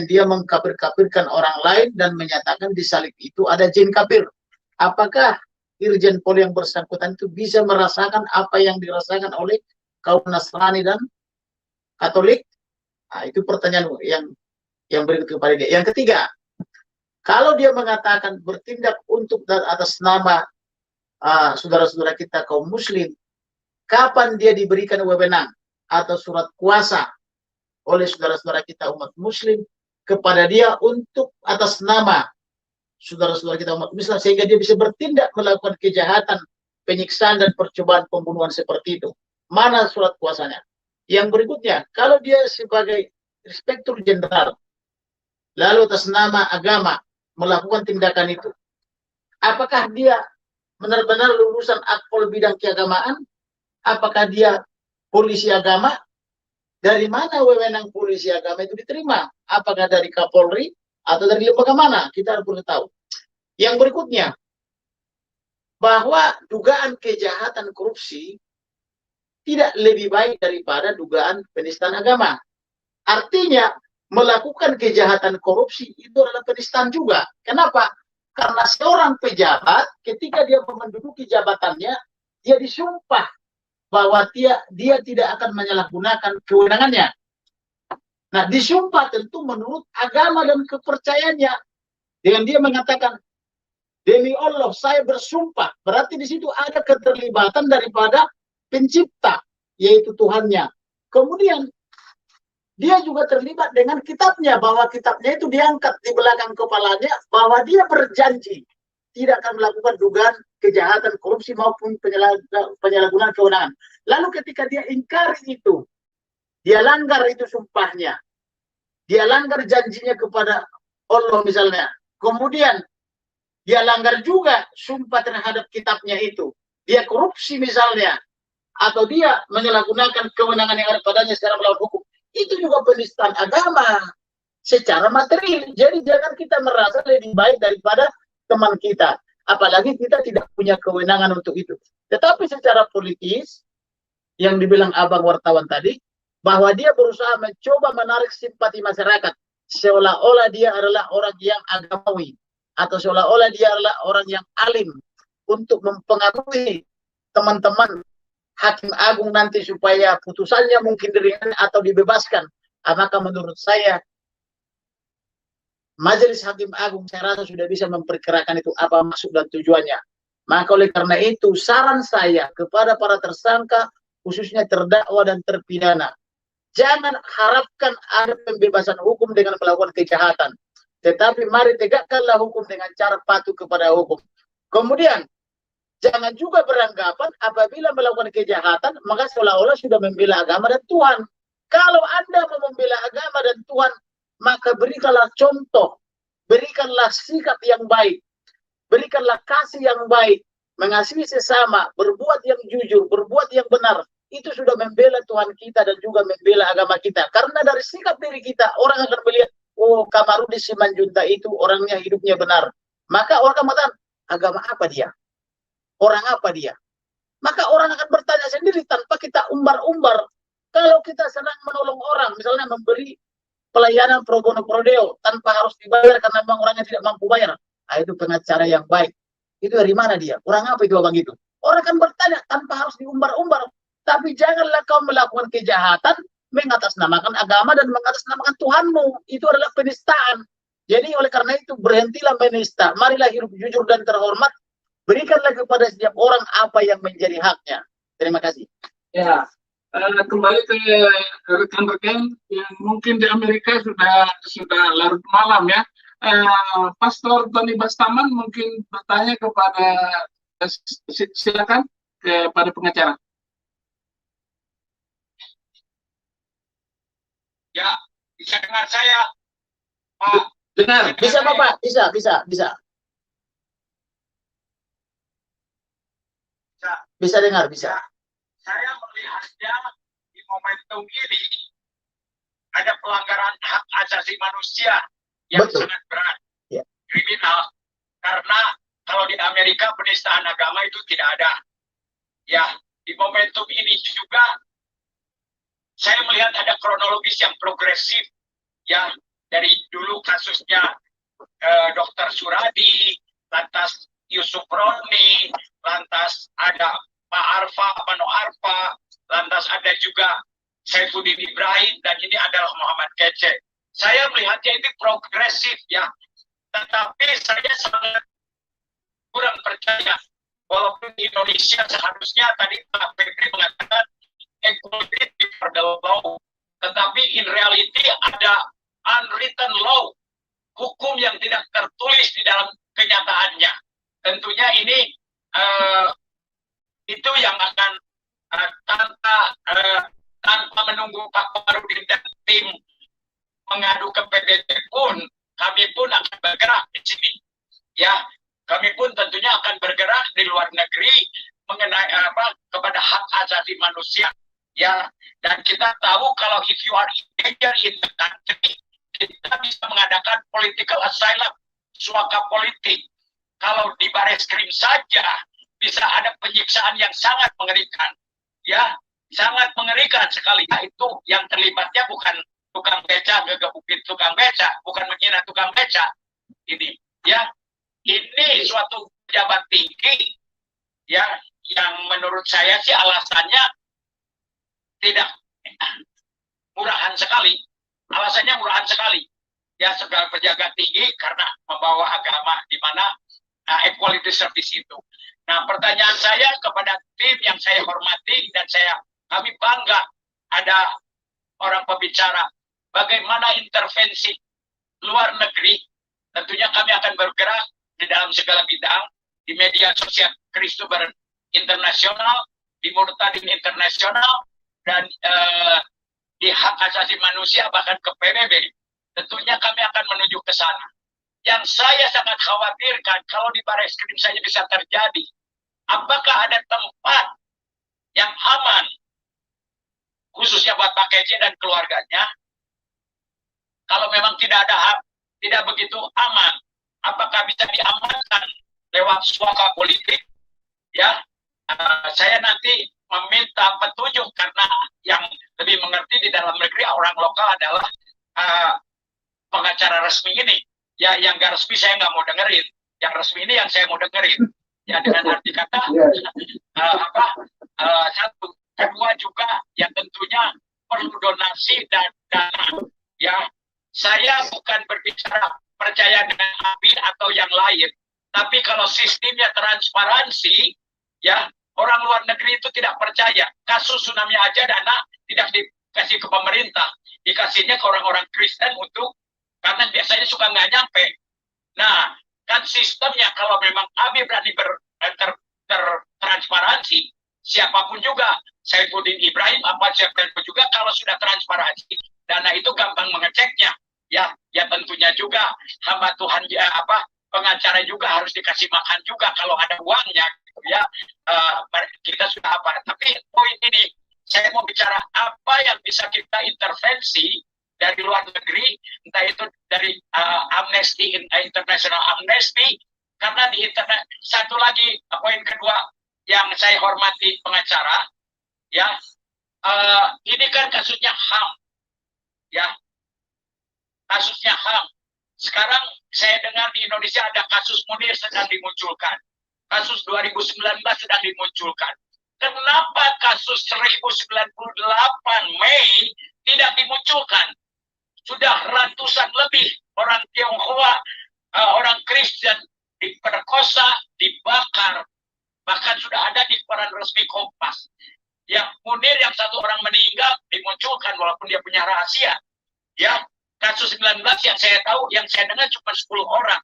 dia mengkafir-kafirkan orang lain dan menyatakan di salib itu ada jin kafir. Apakah Irjen Pol yang bersangkutan itu bisa merasakan apa yang dirasakan oleh kaum Nasrani dan Katolik? Nah, itu pertanyaan yang berikut kepada dia. Yang ketiga, kalau dia mengatakan bertindak untuk dan atas nama saudara-saudara kita kaum muslim, kapan dia diberikan wewenang atau surat kuasa oleh saudara-saudara kita umat muslim kepada dia untuk atas nama saudara-saudara kita umat muslim sehingga dia bisa bertindak melakukan kejahatan, penyiksaan dan percobaan pembunuhan seperti itu? Mana surat kuasanya? Yang berikutnya, kalau dia sebagai inspektur jenderal lalu atas nama agama melakukan tindakan itu, apakah dia benar-benar lulusan akpol bidang keagamaan? Apakah dia polisi agama? Dari mana wewenang polisi agama itu diterima? Apakah dari Kapolri atau dari lembaga mana? Kita harus tahu. Yang berikutnya, bahwa dugaan kejahatan korupsi tidak lebih baik daripada dugaan penistaan agama. Artinya, melakukan kejahatan korupsi itu adalah penistaan juga. Kenapa? Karena seorang pejabat, ketika dia menduduki jabatannya, dia disumpah bahwa dia tidak akan menyalahgunakan kewenangannya. Nah, disumpah tentu menurut agama dan kepercayaannya. Dengan dia mengatakan, demi Allah saya bersumpah, berarti di situ ada keterlibatan daripada pencipta, yaitu Tuhannya. Kemudian dia juga terlibat dengan kitabnya, bahwa kitabnya itu diangkat di belakang kepalanya, bahwa dia berjanji tidak akan melakukan dugaan kejahatan korupsi maupun penyalahgunaan kewenangan. Lalu ketika dia ingkari itu, dia langgar itu sumpahnya, dia langgar janjinya kepada Allah misalnya, kemudian dia langgar juga sumpah terhadap kitabnya itu, dia korupsi misalnya, atau dia menyalahgunakan kewenangan yang ada padanya secara melawan hukum, itu juga penistaan agama secara material. Jadi jangan kita merasa lebih baik daripada teman kita, apalagi kita tidak punya kewenangan untuk itu. Tetapi secara politis, yang dibilang abang wartawan tadi, bahwa dia berusaha mencoba menarik simpati masyarakat, seolah-olah dia adalah orang yang agamawi, atau seolah-olah dia adalah orang yang alim, untuk mempengaruhi teman-teman hakim agung nanti supaya putusannya mungkin diringankan atau dibebaskan. Maka menurut saya, Majelis Hakim Agung saya rasa sudah bisa memperkirakan itu apa maksud dan tujuannya. Maka oleh karena itu, saran saya kepada para tersangka, khususnya terdakwa dan terpidana, jangan harapkan ada pembebasan hukum dengan melakukan kejahatan. Tetapi mari tegakkanlah hukum dengan cara patuh kepada hukum. Kemudian, jangan juga beranggapan apabila melakukan kejahatan, maka seolah-olah sudah membela agama dan Tuhan. Kalau Anda mau membela agama dan Tuhan, maka berikanlah contoh, berikanlah sikap yang baik, berikanlah kasih yang baik, mengasihi sesama, berbuat yang jujur, berbuat yang benar. Itu sudah membela Tuhan kita dan juga membela agama kita. Karena dari sikap diri kita, orang akan melihat, oh, Kamarudin Simanjuntak itu orangnya hidupnya benar. Maka orang akan mengatakan, agama apa dia? Orang apa dia? Maka orang akan bertanya sendiri tanpa kita umbar-umbar. Kalau kita senang menolong orang, misalnya memberi pelayanan pro bono pro deo tanpa harus dibayar karena memang orangnya tidak mampu bayar, itu pengacara yang baik. Itu dari mana dia? Orang apa itu abang itu? Orang akan bertanya tanpa harus diumbar-umbar. Tapi janganlah kau melakukan kejahatan mengatasnamakan agama dan mengatasnamakan Tuhanmu. Itu adalah penistaan. Jadi oleh karena itu berhentilah menista. Marilah hidup jujur dan terhormat. Berikanlah kepada setiap orang apa yang menjadi haknya. Terima kasih. Ya, kembali ke rekan-rekan yang mungkin di Amerika sudah larut malam ya. Pastor Tony Bastaman mungkin bertanya kepada, silakan kepada pengacara. Ya, bisa dengar saya, Pak? Dengar, bisa Bapak, bisa. Bisa dengar, bisa. Saya melihatnya di momentum ini ada pelanggaran hak asasi manusia yang Betul. sangat berat, Ya. kriminal. Karena kalau di Amerika penistaan agama itu tidak ada. Ya, di momentum ini juga saya melihat ada kronologis yang progresif. Ya, dari dulu kasusnya Dr. Suradi, lantas Yusuf Roni, lantas ada Pak Arfa, Mano Arfa, lantas ada juga Saifuddin Ibrahim, dan ini adalah Muhammad Kece. Saya melihatnya ini progresif ya, tetapi saya sangat kurang percaya. Walaupun di Indonesia seharusnya tadi Pak Febri mengatakan equality before the law, tetapi in reality ada unwritten law, hukum yang tidak tertulis di dalam kenyataannya. Tentunya ini itu yang akan tanpa menunggu Pak Komarudin dan tim mengadu ke PBB pun, kami pun akan bergerak di sini. Ya, kami pun tentunya akan bergerak di luar negeri mengenai kepada hak asasi manusia. Ya, dan kita tahu kalau if you are in danger in the country, kita bisa mengadakan political asylum, suaka politik. Kalau di Bareskrim saja bisa ada penyiksaan yang sangat mengerikan, ya, sangat mengerikan sekali. Nah, itu yang terlibatnya bukan tukang beca, ngegebukin tukang beca, bukan menghina tukang beca. Ini, ya, ini suatu pejabat tinggi, ya, yang menurut saya sih alasannya tidak murahan sekali. Alasannya murahan sekali. Ya, sebagai pejabat tinggi karena membawa agama di mana equality service itu. Nah, pertanyaan saya kepada tim yang saya hormati dan kami bangga ada orang pembicara. Bagaimana intervensi luar negeri? Tentunya kami akan bergerak di dalam segala bidang, di media sosial Kristober internasional, di Murtadin internasional, dan di hak asasi manusia bahkan ke PBB. Tentunya kami akan menuju ke sana. yang saya sangat khawatirkan kalau di Bareskrim saja bisa terjadi. Apakah ada tempat yang aman, khususnya buat Pak Kece dan keluarganya? Kalau memang tidak begitu aman, apakah bisa diamankan lewat suaka politik? Ya, saya nanti meminta petunjuk karena yang lebih mengerti di dalam negeri orang lokal adalah pengacara resmi ini. Ya, yang nggak resmi saya nggak mau dengerin. Yang resmi ini yang saya mau dengerin. Ya, dengan arti kata satu, kedua juga ya tentunya perlu donasi dan dana. Ya, saya bukan berbicara percaya dengan API atau yang lain, tapi kalau sistemnya transparansi, ya orang luar negeri itu tidak percaya. Kasus tsunami aja dana tidak dikasih ke pemerintah, dikasihnya ke orang-orang Kristen untuk karena biasanya suka nggak nyampe. Nah, kan sistemnya kalau memang ABI berani transparansi, siapapun juga, Saifuddin Ibrahim, apa siapapun juga, kalau sudah transparansi, dana itu gampang mengeceknya. Ya tentunya juga hamba Tuhan pengacara juga harus dikasih makan juga kalau ada uangnya, gitu ya. Kita sudah tapi poin ini saya mau bicara apa yang bisa kita intervensi dari luar negeri, entah itu dari Amnesty International Amnesty, karena di internet. Satu lagi poin kedua yang saya hormati pengacara, ya ini kan kasusnya HAM, ya kasusnya HAM. Sekarang saya dengar di Indonesia ada kasus Munir sedang dimunculkan, kasus 2019 sedang dimunculkan. Kenapa kasus 1098 Mei tidak dimunculkan? Sudah ratusan lebih orang Tionghoa, orang Kristen diperkosa, dibakar, bahkan sudah ada di koran resmi Kompas. Yang Munir yang satu orang meninggal dimunculkan walaupun dia punya rahasia. Ya, kasus 19 yang saya tahu, yang saya dengar cuma 10 orang.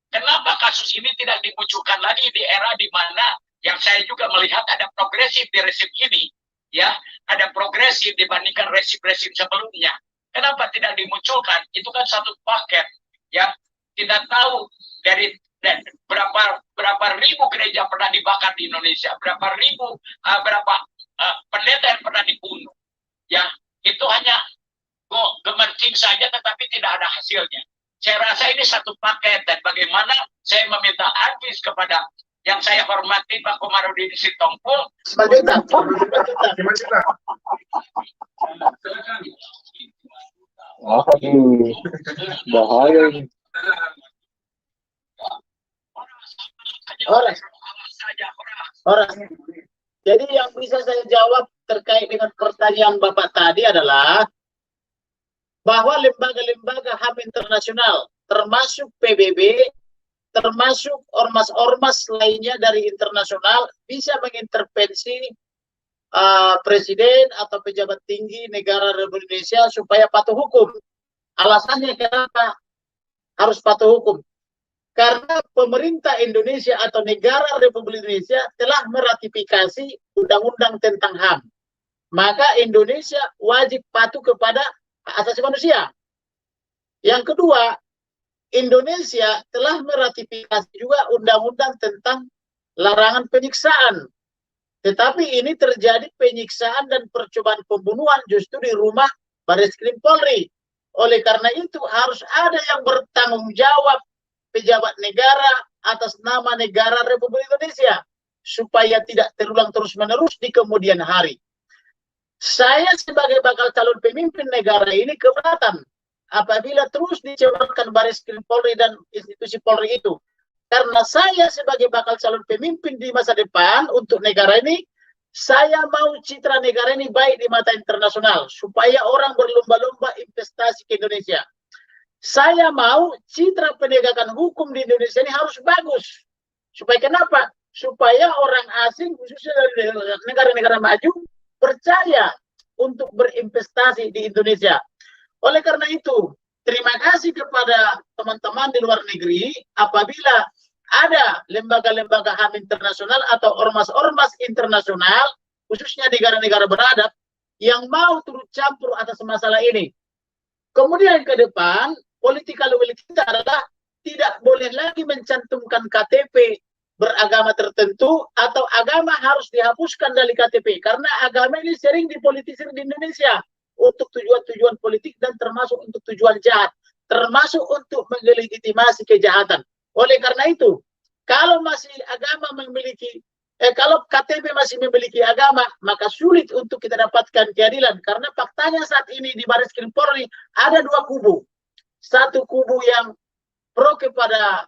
Kenapa kasus ini tidak dimunculkan lagi di era di mana yang saya juga melihat ada progresif di rezim ini, ya, ada progresif dibandingkan rezim-rezim sebelumnya. Kenapa tidak dimunculkan? Itu kan satu paket, ya. Kita tahu dari berapa ribu gereja pernah dibakar di Indonesia, berapa pendeta yang pernah dibunuh, ya. Itu hanya gemercing saja, tetapi tidak ada hasilnya. Saya rasa ini satu paket, dan bagaimana saya meminta advis kepada yang saya hormati Pak Komarudin Sitompul. Aduh, bahaya ini. Orang. Jadi yang bisa saya jawab terkait dengan pertanyaan Bapak tadi adalah bahwa lembaga-lembaga HAM internasional, termasuk PBB, termasuk ormas-ormas lainnya dari internasional, bisa mengintervensi presiden atau pejabat tinggi negara Republik Indonesia supaya patuh hukum. Alasannya kenapa harus patuh hukum? Karena pemerintah Indonesia atau negara Republik Indonesia telah meratifikasi undang-undang tentang HAM. Maka Indonesia wajib patuh kepada hak asasi manusia. Yang kedua, Indonesia telah meratifikasi juga undang-undang tentang larangan penyiksaan. Tetapi ini terjadi penyiksaan dan percobaan pembunuhan justru di rumah Bareskrim Polri. Oleh karena itu harus ada yang bertanggung jawab, pejabat negara atas nama negara Republik Indonesia, supaya tidak terulang terus-menerus di kemudian hari. Saya sebagai bakal calon pemimpin negara ini keberatan apabila terus dicemarkan Bareskrim Polri dan institusi Polri itu. Karena saya sebagai bakal calon pemimpin di masa depan untuk negara ini, saya mau citra negara ini baik di mata internasional, supaya orang berlomba-lomba investasi ke Indonesia. Saya mau citra penegakan hukum di Indonesia ini harus bagus. Supaya kenapa? Supaya orang asing, khususnya dari negara-negara maju, percaya untuk berinvestasi di Indonesia. Oleh karena itu, terima kasih kepada teman-teman di luar negeri apabila ada lembaga-lembaga HAM internasional atau ormas-ormas internasional, khususnya negara-negara beradab, yang mau turut campur atas masalah ini. Kemudian ke depan, political will kita adalah tidak boleh lagi mencantumkan KTP beragama tertentu atau agama harus dihapuskan dari KTP, karena agama ini sering dipolitisir di Indonesia untuk tujuan-tujuan politik dan termasuk untuk tujuan jahat, termasuk untuk melegitimasi kejahatan. Oleh karena itu, kalau masih agama memiliki kalau KTP masih memiliki agama, maka sulit untuk kita dapatkan keadilan, karena faktanya saat ini di Bareskrim Polri ada dua kubu. Satu kubu yang pro kepada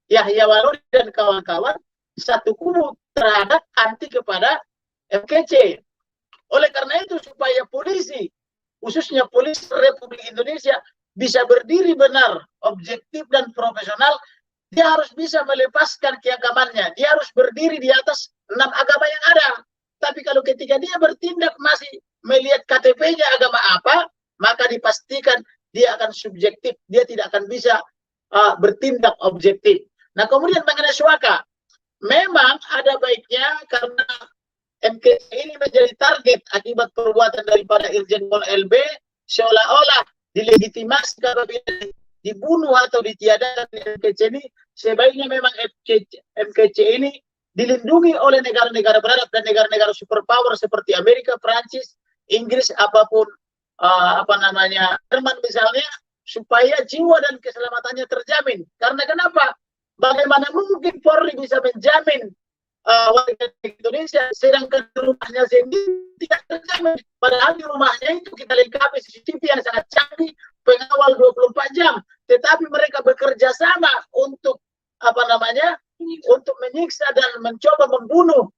Yahya Walori dan kawan-kawan, satu kubu terhadap anti kepada MKC. Oleh karena itu, supaya polisi, khususnya polisi Republik Indonesia, bisa berdiri benar, objektif dan profesional, dia harus bisa melepaskan keagamannya. Dia harus berdiri di atas 6 agama yang ada. Tapi kalau ketika dia bertindak masih melihat KTP-nya agama apa, maka dipastikan dia akan subjektif. Dia tidak akan bisa bertindak objektif. Nah, kemudian mengenai suaka, memang ada baiknya karena MKC ini menjadi target akibat perbuatan daripada Irjen Pol LB, seolah-olah dilegitimasi apabila dibunuh atau ditiadakan MKC ini. Sebaiknya memang MKC ini dilindungi oleh negara-negara barat dan negara-negara superpower seperti Amerika, Prancis, Inggris, apapun Jerman misalnya, supaya jiwa dan keselamatannya terjamin. Karena kenapa? Bagaimana mungkin Polri bisa menjamin warga Indonesia, sedangkan rumahnya sendiri tidak terjamin. Padahal di rumahnya itu kita lengkapi CCTV yang sangat canggih, pengawal 24 jam. Tetapi mereka bekerja sama untuk untuk menyiksa dan mencoba membunuh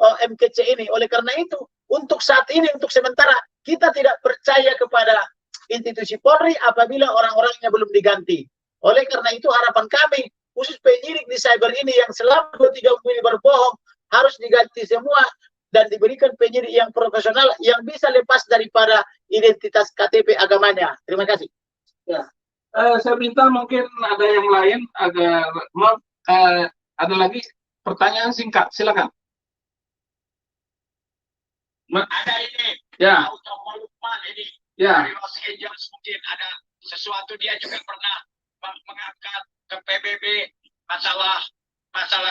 MKC ini. Oleh karena itu, untuk saat ini, untuk sementara, kita tidak percaya kepada institusi Polri apabila orang-orangnya belum diganti. Oleh karena itu, harapan kami, khusus penyidik di cyber ini yang selama 2-3 minggu ini berbohong, harus diganti semua dan diberikan penyidik yang profesional yang bisa lepas daripada identitas KTP agamanya. Terima kasih. Ya. Saya minta mungkin ada yang lain, ada lagi pertanyaan singkat, silakan. Ada ini, Ya. Automo Lukman ini Ya. dari Los Angeles, mungkin ada sesuatu, dia juga pernah mengangkat ke PBB masalah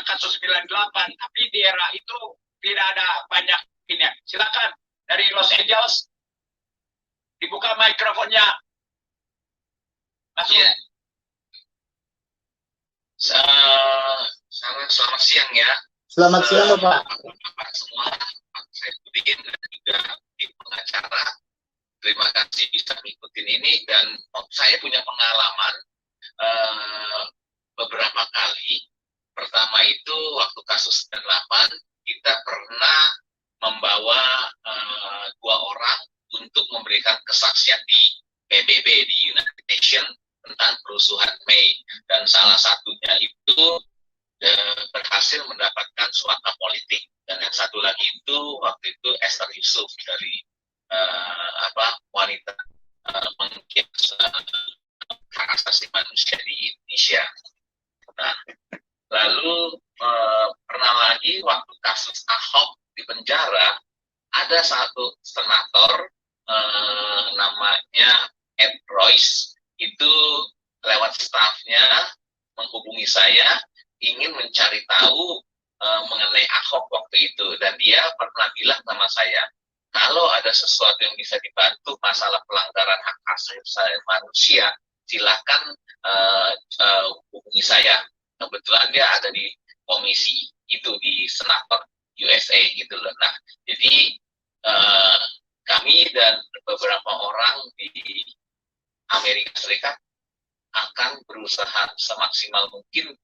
kasus 98, tapi di era itu tidak ada banyak ini. Silakan dari Los Angeles, dibuka mikrofonnya. Ya. Selamat siang ya. Selamat siang, Bapak. Bapak semua, Pak Saifuddin dan juga tim pengacara. Terima kasih bisa ngikutin ini, dan saya punya pengalaman beberapa kali. Pertama itu waktu kasus 98, kita pernah membawa 2 orang untuk memberikan kesaksian di PBB, di United Nations, tentang kerusuhan Mei, dan salah satunya itu berhasil mendapatkan suaka politik, dan yang satu lagi itu waktu itu Esther Yusuf dari wanita penggiat hak asasi manusia di Indonesia. Nah, lalu pernah lagi waktu kasus Ahok di penjara, ada satu senator namanya Ed Royce, itu lewat stafnya menghubungi saya, ingin mencari tahu mengenai Ahok waktu itu, dan dia pernah bilang sama saya, kalau ada sesuatu yang bisa dibantu masalah pelanggaran hak asasi manusia, silakan hubungi saya. Kebetulan dia ada di komisi itu di Senator USA gitu loh. Nah, jadi kami dan beberapa orang di Amerika Serikat akan berusaha semaksimal mungkin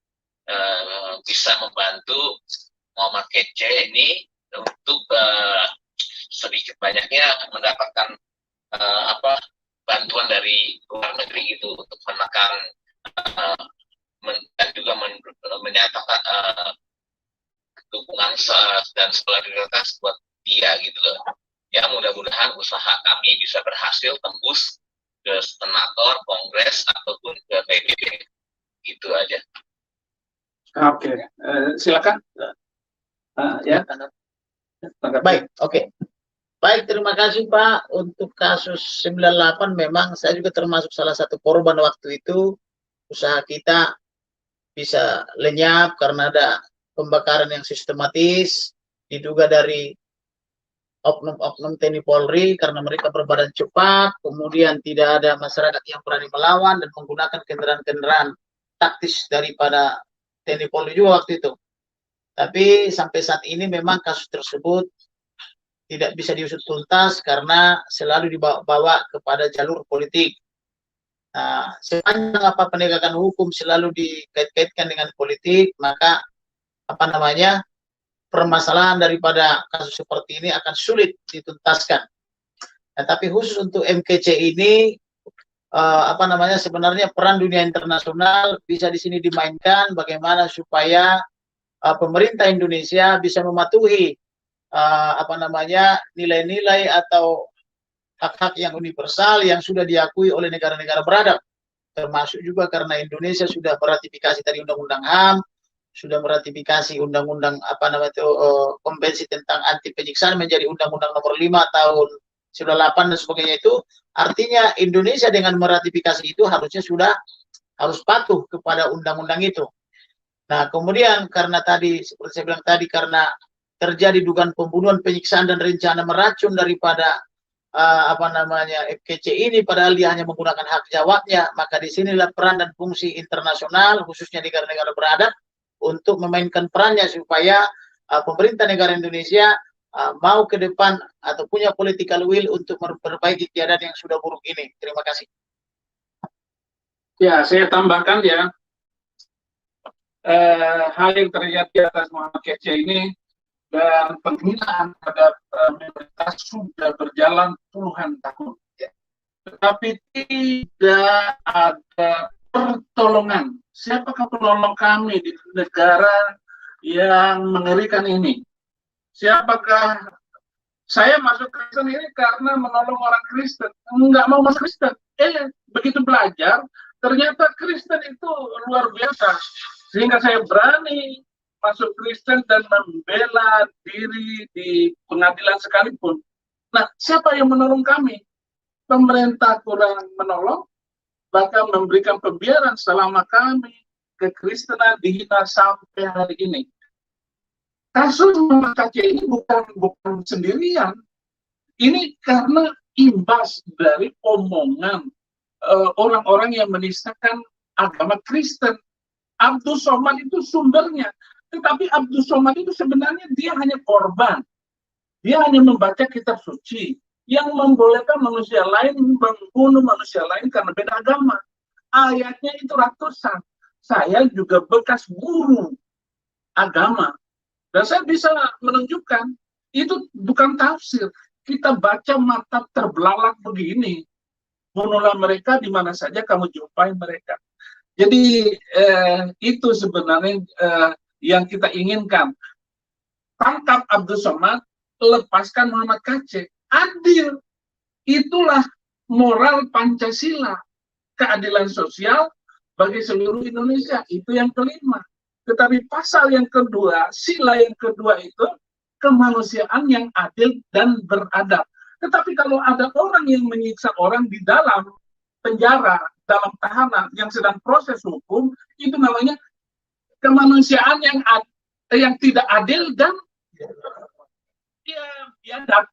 bisa membantu Muhammad Kece ini untuk sedikit banyaknya mendapatkan bantuan dari luar negeri itu untuk menekan dan juga menyatakan dukungan dan solidaritas buat dia gitu loh. Ya, mudah-mudahan usaha kami bisa berhasil tembus ke senator, kongres, ataupun ke PBB. Gitu aja. Oke, silakan. Ya. Baik, oke. Baik, terima kasih Pak. Untuk kasus 98 memang saya juga termasuk salah satu korban waktu itu, usaha kita bisa lenyap karena ada pembakaran yang sistematis, diduga dari oknum-oknum TNI Polri karena mereka berbadan cepat, kemudian tidak ada masyarakat yang berani melawan dan menggunakan kendaraan-kendaraan taktis daripada TNI Polri juga waktu itu. Tapi sampai saat ini memang kasus tersebut tidak bisa diusut tuntas karena selalu dibawa kepada jalur politik. Nah, sepanjang apa penegakan hukum selalu dikait-kaitkan dengan politik, maka permasalahan daripada kasus seperti ini akan sulit dituntaskan. Nah, tapi khusus untuk MKC ini sebenarnya peran dunia internasional bisa di sini dimainkan bagaimana supaya pemerintah Indonesia bisa mematuhi nilai-nilai atau hak-hak yang universal yang sudah diakui oleh negara-negara beradab, termasuk juga karena Indonesia sudah meratifikasi tadi Undang-Undang HAM, sudah meratifikasi Undang-Undang Konvensi tentang Anti Penyiksaan menjadi Undang-Undang Nomor 5 tahun 98 dan sebagainya. Itu artinya Indonesia dengan meratifikasi itu harusnya harus patuh kepada undang-undang itu. Nah, kemudian karena tadi seperti saya bilang tadi, karena terjadi dugaan pembunuhan, penyiksaan dan rencana meracun daripada FKC ini, padahal dia hanya menggunakan hak jawabnya, maka disinilah peran dan fungsi internasional khususnya negara-negara beradab untuk memainkan perannya supaya pemerintah negara Indonesia mau ke depan atau punya political will untuk memperbaiki keadaan yang sudah buruk ini. Terima kasih. Ya, saya tambahkan ya, hal yang terjadi atas Muhammad Kece ini dan penghinaan terhadap minoritas sudah berjalan puluhan tahun. Tetapi tidak ada pertolongan. Siapakah penolong kami di negara yang mengerikan ini? Siapakah saya masuk Kristen ini karena menolong orang Kristen? Enggak mau masuk Kristen. Begitu belajar, ternyata Kristen itu luar biasa. Sehingga saya berani masuk Kristen dan membela diri di pengadilan sekalipun. Nah, siapa yang menolong kami? Pemerintah kurang menolong, bahkan memberikan pembiaran selama kami kekristenan dihina sampai hari ini. Kasus Muhammad Kece ini bukan sendirian. Ini karena imbas dari omongan orang-orang yang menistakan agama Kristen. Abdul Somad itu sumbernya. Tetapi Abdul Somad itu sebenarnya dia hanya korban. Dia hanya membaca kitab suci yang membolehkan manusia lain membunuh manusia lain karena beda agama. Ayatnya itu ratusan. Saya juga bekas guru agama. Dan saya bisa menunjukkan itu bukan tafsir. Kita baca mata terbelalak begini. Bunuhlah mereka di mana saja kamu jumpai mereka. Jadi itu sebenarnya yang kita inginkan. Tangkap Abdul Somad, lepaskan Muhammad Kece. Adil. Itulah moral Pancasila. Keadilan sosial bagi seluruh Indonesia. Itu yang kelima. Tetapi pasal yang kedua, sila yang kedua itu kemanusiaan yang adil dan beradab. Tetapi kalau ada orang yang menyiksa orang di dalam penjara, dalam tahanan yang sedang proses hukum, itu namanya kemanusiaan yang tidak adil dan biadab.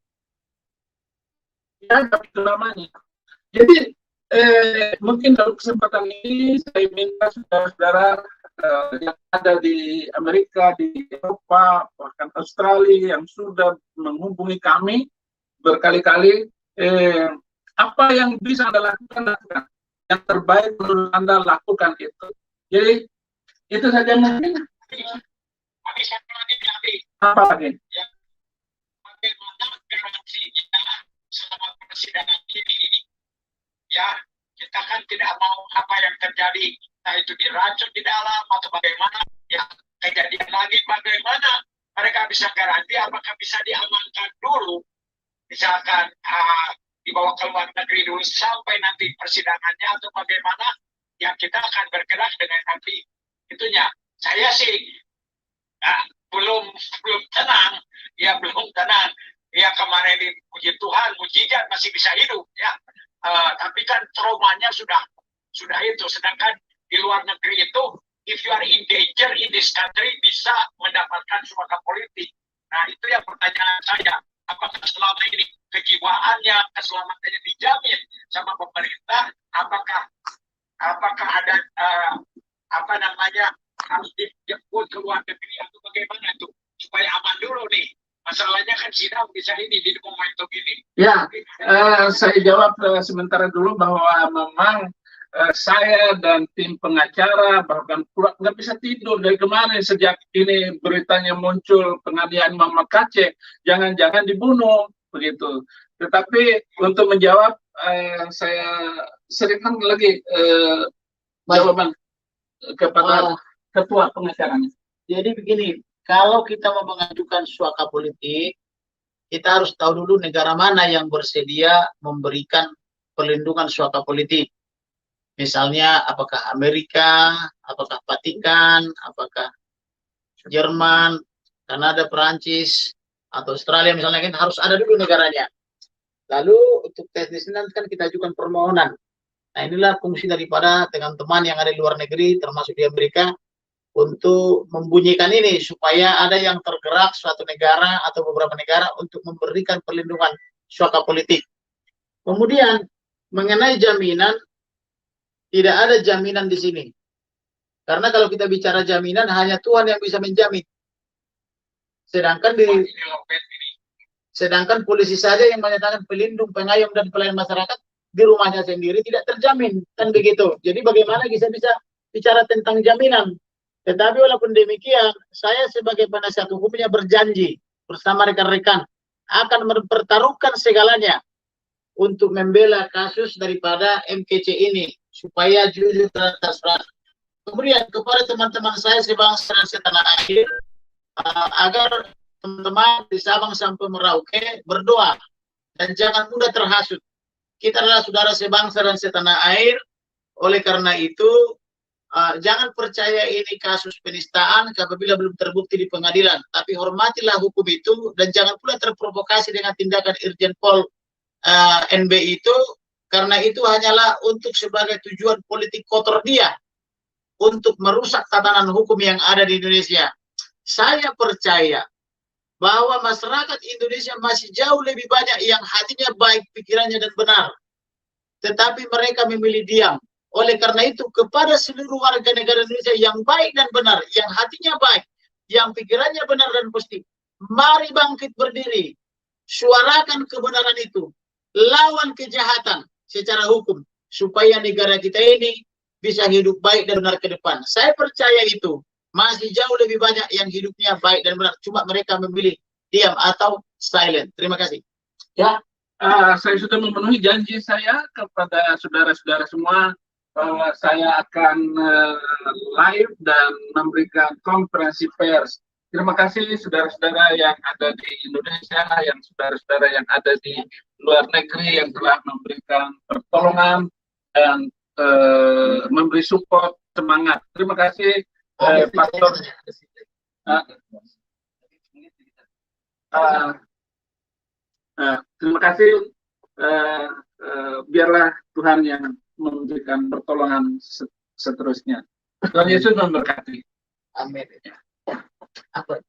Biadab itu namanya. Jadi mungkin dalam kesempatan ini saya minta saudara-saudara yang ada di Amerika, di Eropa, bahkan Australia yang sudah menghubungi kami berkali-kali, apa yang bisa Anda lakukan, yang terbaik menurut Anda lakukan itu. Jadi itu saja mungkin. Apa lagi? Ya, bagaimana garansinya selama persidangan ini? Ya, kita kan tidak mau apa yang terjadi, entah itu diracun di dalam atau bagaimana. Ya, kejadian lagi bagaimana mereka bisa garansi apakah bisa diamankan dulu, misalkan dibawa ke luar negeri dulu sampai nanti persidangannya atau bagaimana, yang kita akan bergerak dengan nanti itunya. Saya sih belum tenang, ya belum tenang. Ya kemarin puji Tuhan, mujizat masih bisa hidup, ya. Tapi kan traumanya sudah itu. Sedangkan di luar negeri itu, if you are in danger in this country, bisa mendapatkan suaka politik. Nah, itu yang pertanyaan saya. Apakah selama ini kejiwaannya, keselamatannya dijamin sama pemerintah? Apakah ada apa namanya, harus dijemput ke luar negeri atau bagaimana tuh supaya aman dulu nih? Masalahnya kan sidang bisa ini di momentum ini. Ya, saya jawab sementara dulu bahwa memang saya dan tim pengacara bahkan nggak bisa tidur dari kemarin sejak ini beritanya muncul penganiayaan Muhammad Kc, jangan-jangan dibunuh begitu. Tetapi untuk menjawab saya seringkan lagi jawaban kepada ketua pengacaranya. Jadi begini, kalau kita mau mengajukan suaka politik, kita harus tahu dulu negara mana yang bersedia memberikan perlindungan suaka politik. Misalnya, apakah Amerika, apakah Vatikan, apakah Jerman, Kanada, Perancis, atau Australia misalnya, kan harus ada dulu negaranya. Lalu untuk teknisnya kan kita ajukan permohonan. Nah, inilah fungsi daripada teman-teman yang ada di luar negeri, termasuk di Amerika, untuk membunyikan ini supaya ada yang tergerak suatu negara atau beberapa negara untuk memberikan perlindungan suaka politik. Kemudian mengenai jaminan, tidak ada jaminan di sini. Karena kalau kita bicara jaminan, hanya Tuhan yang bisa menjamin. Sedangkan polisi saja yang menyatakan pelindung, pengayom, dan pelayan masyarakat di rumahnya sendiri tidak terjamin, kan begitu. Jadi bagaimana bisa bicara tentang jaminan? Tetapi walaupun demikian, saya sebagai penasihat hukumnya berjanji bersama rekan-rekan akan mempertaruhkan segalanya untuk membela kasus daripada MKC ini supaya jujur dan transparan. Kemudian kepada teman-teman saya sebangsa dan setanah air, agar teman-teman di Sabang sampai Merauke berdoa dan jangan mudah terhasut. Kita adalah saudara sebangsa dan setanah air. Oleh karena itu, jangan percaya ini kasus penistaan apabila belum terbukti di pengadilan. Tapi hormatilah hukum itu dan jangan pula terprovokasi dengan tindakan Irjen Pol NB itu, karena itu hanyalah untuk sebagai tujuan politik kotor dia untuk merusak tatanan hukum yang ada di Indonesia. Saya percaya bahwa masyarakat Indonesia masih jauh lebih banyak yang hatinya baik, pikirannya dan benar. Tetapi mereka memilih diam. Oleh karena itu, kepada seluruh warga negara Indonesia yang baik dan benar, yang hatinya baik, yang pikirannya benar dan positif, mari bangkit berdiri, suarakan kebenaran itu, lawan kejahatan secara hukum, supaya negara kita ini bisa hidup baik dan benar ke depan. Saya percaya itu. Masih jauh lebih banyak yang hidupnya baik dan benar. Cuma mereka memilih diam atau silent. Terima kasih. Ya, saya sudah memenuhi janji saya kepada saudara-saudara semua bahwa saya akan live dan memberikan konferensi pers. Terima kasih saudara-saudara yang ada di Indonesia, yang saudara-saudara yang ada di luar negeri yang telah memberikan pertolongan dan memberi support semangat. Terima kasih. Pastor, terima kasih. Biarlah Tuhan yang memberikan pertolongan seterusnya. Tuhan Yesus memberkati. Amin. Apa?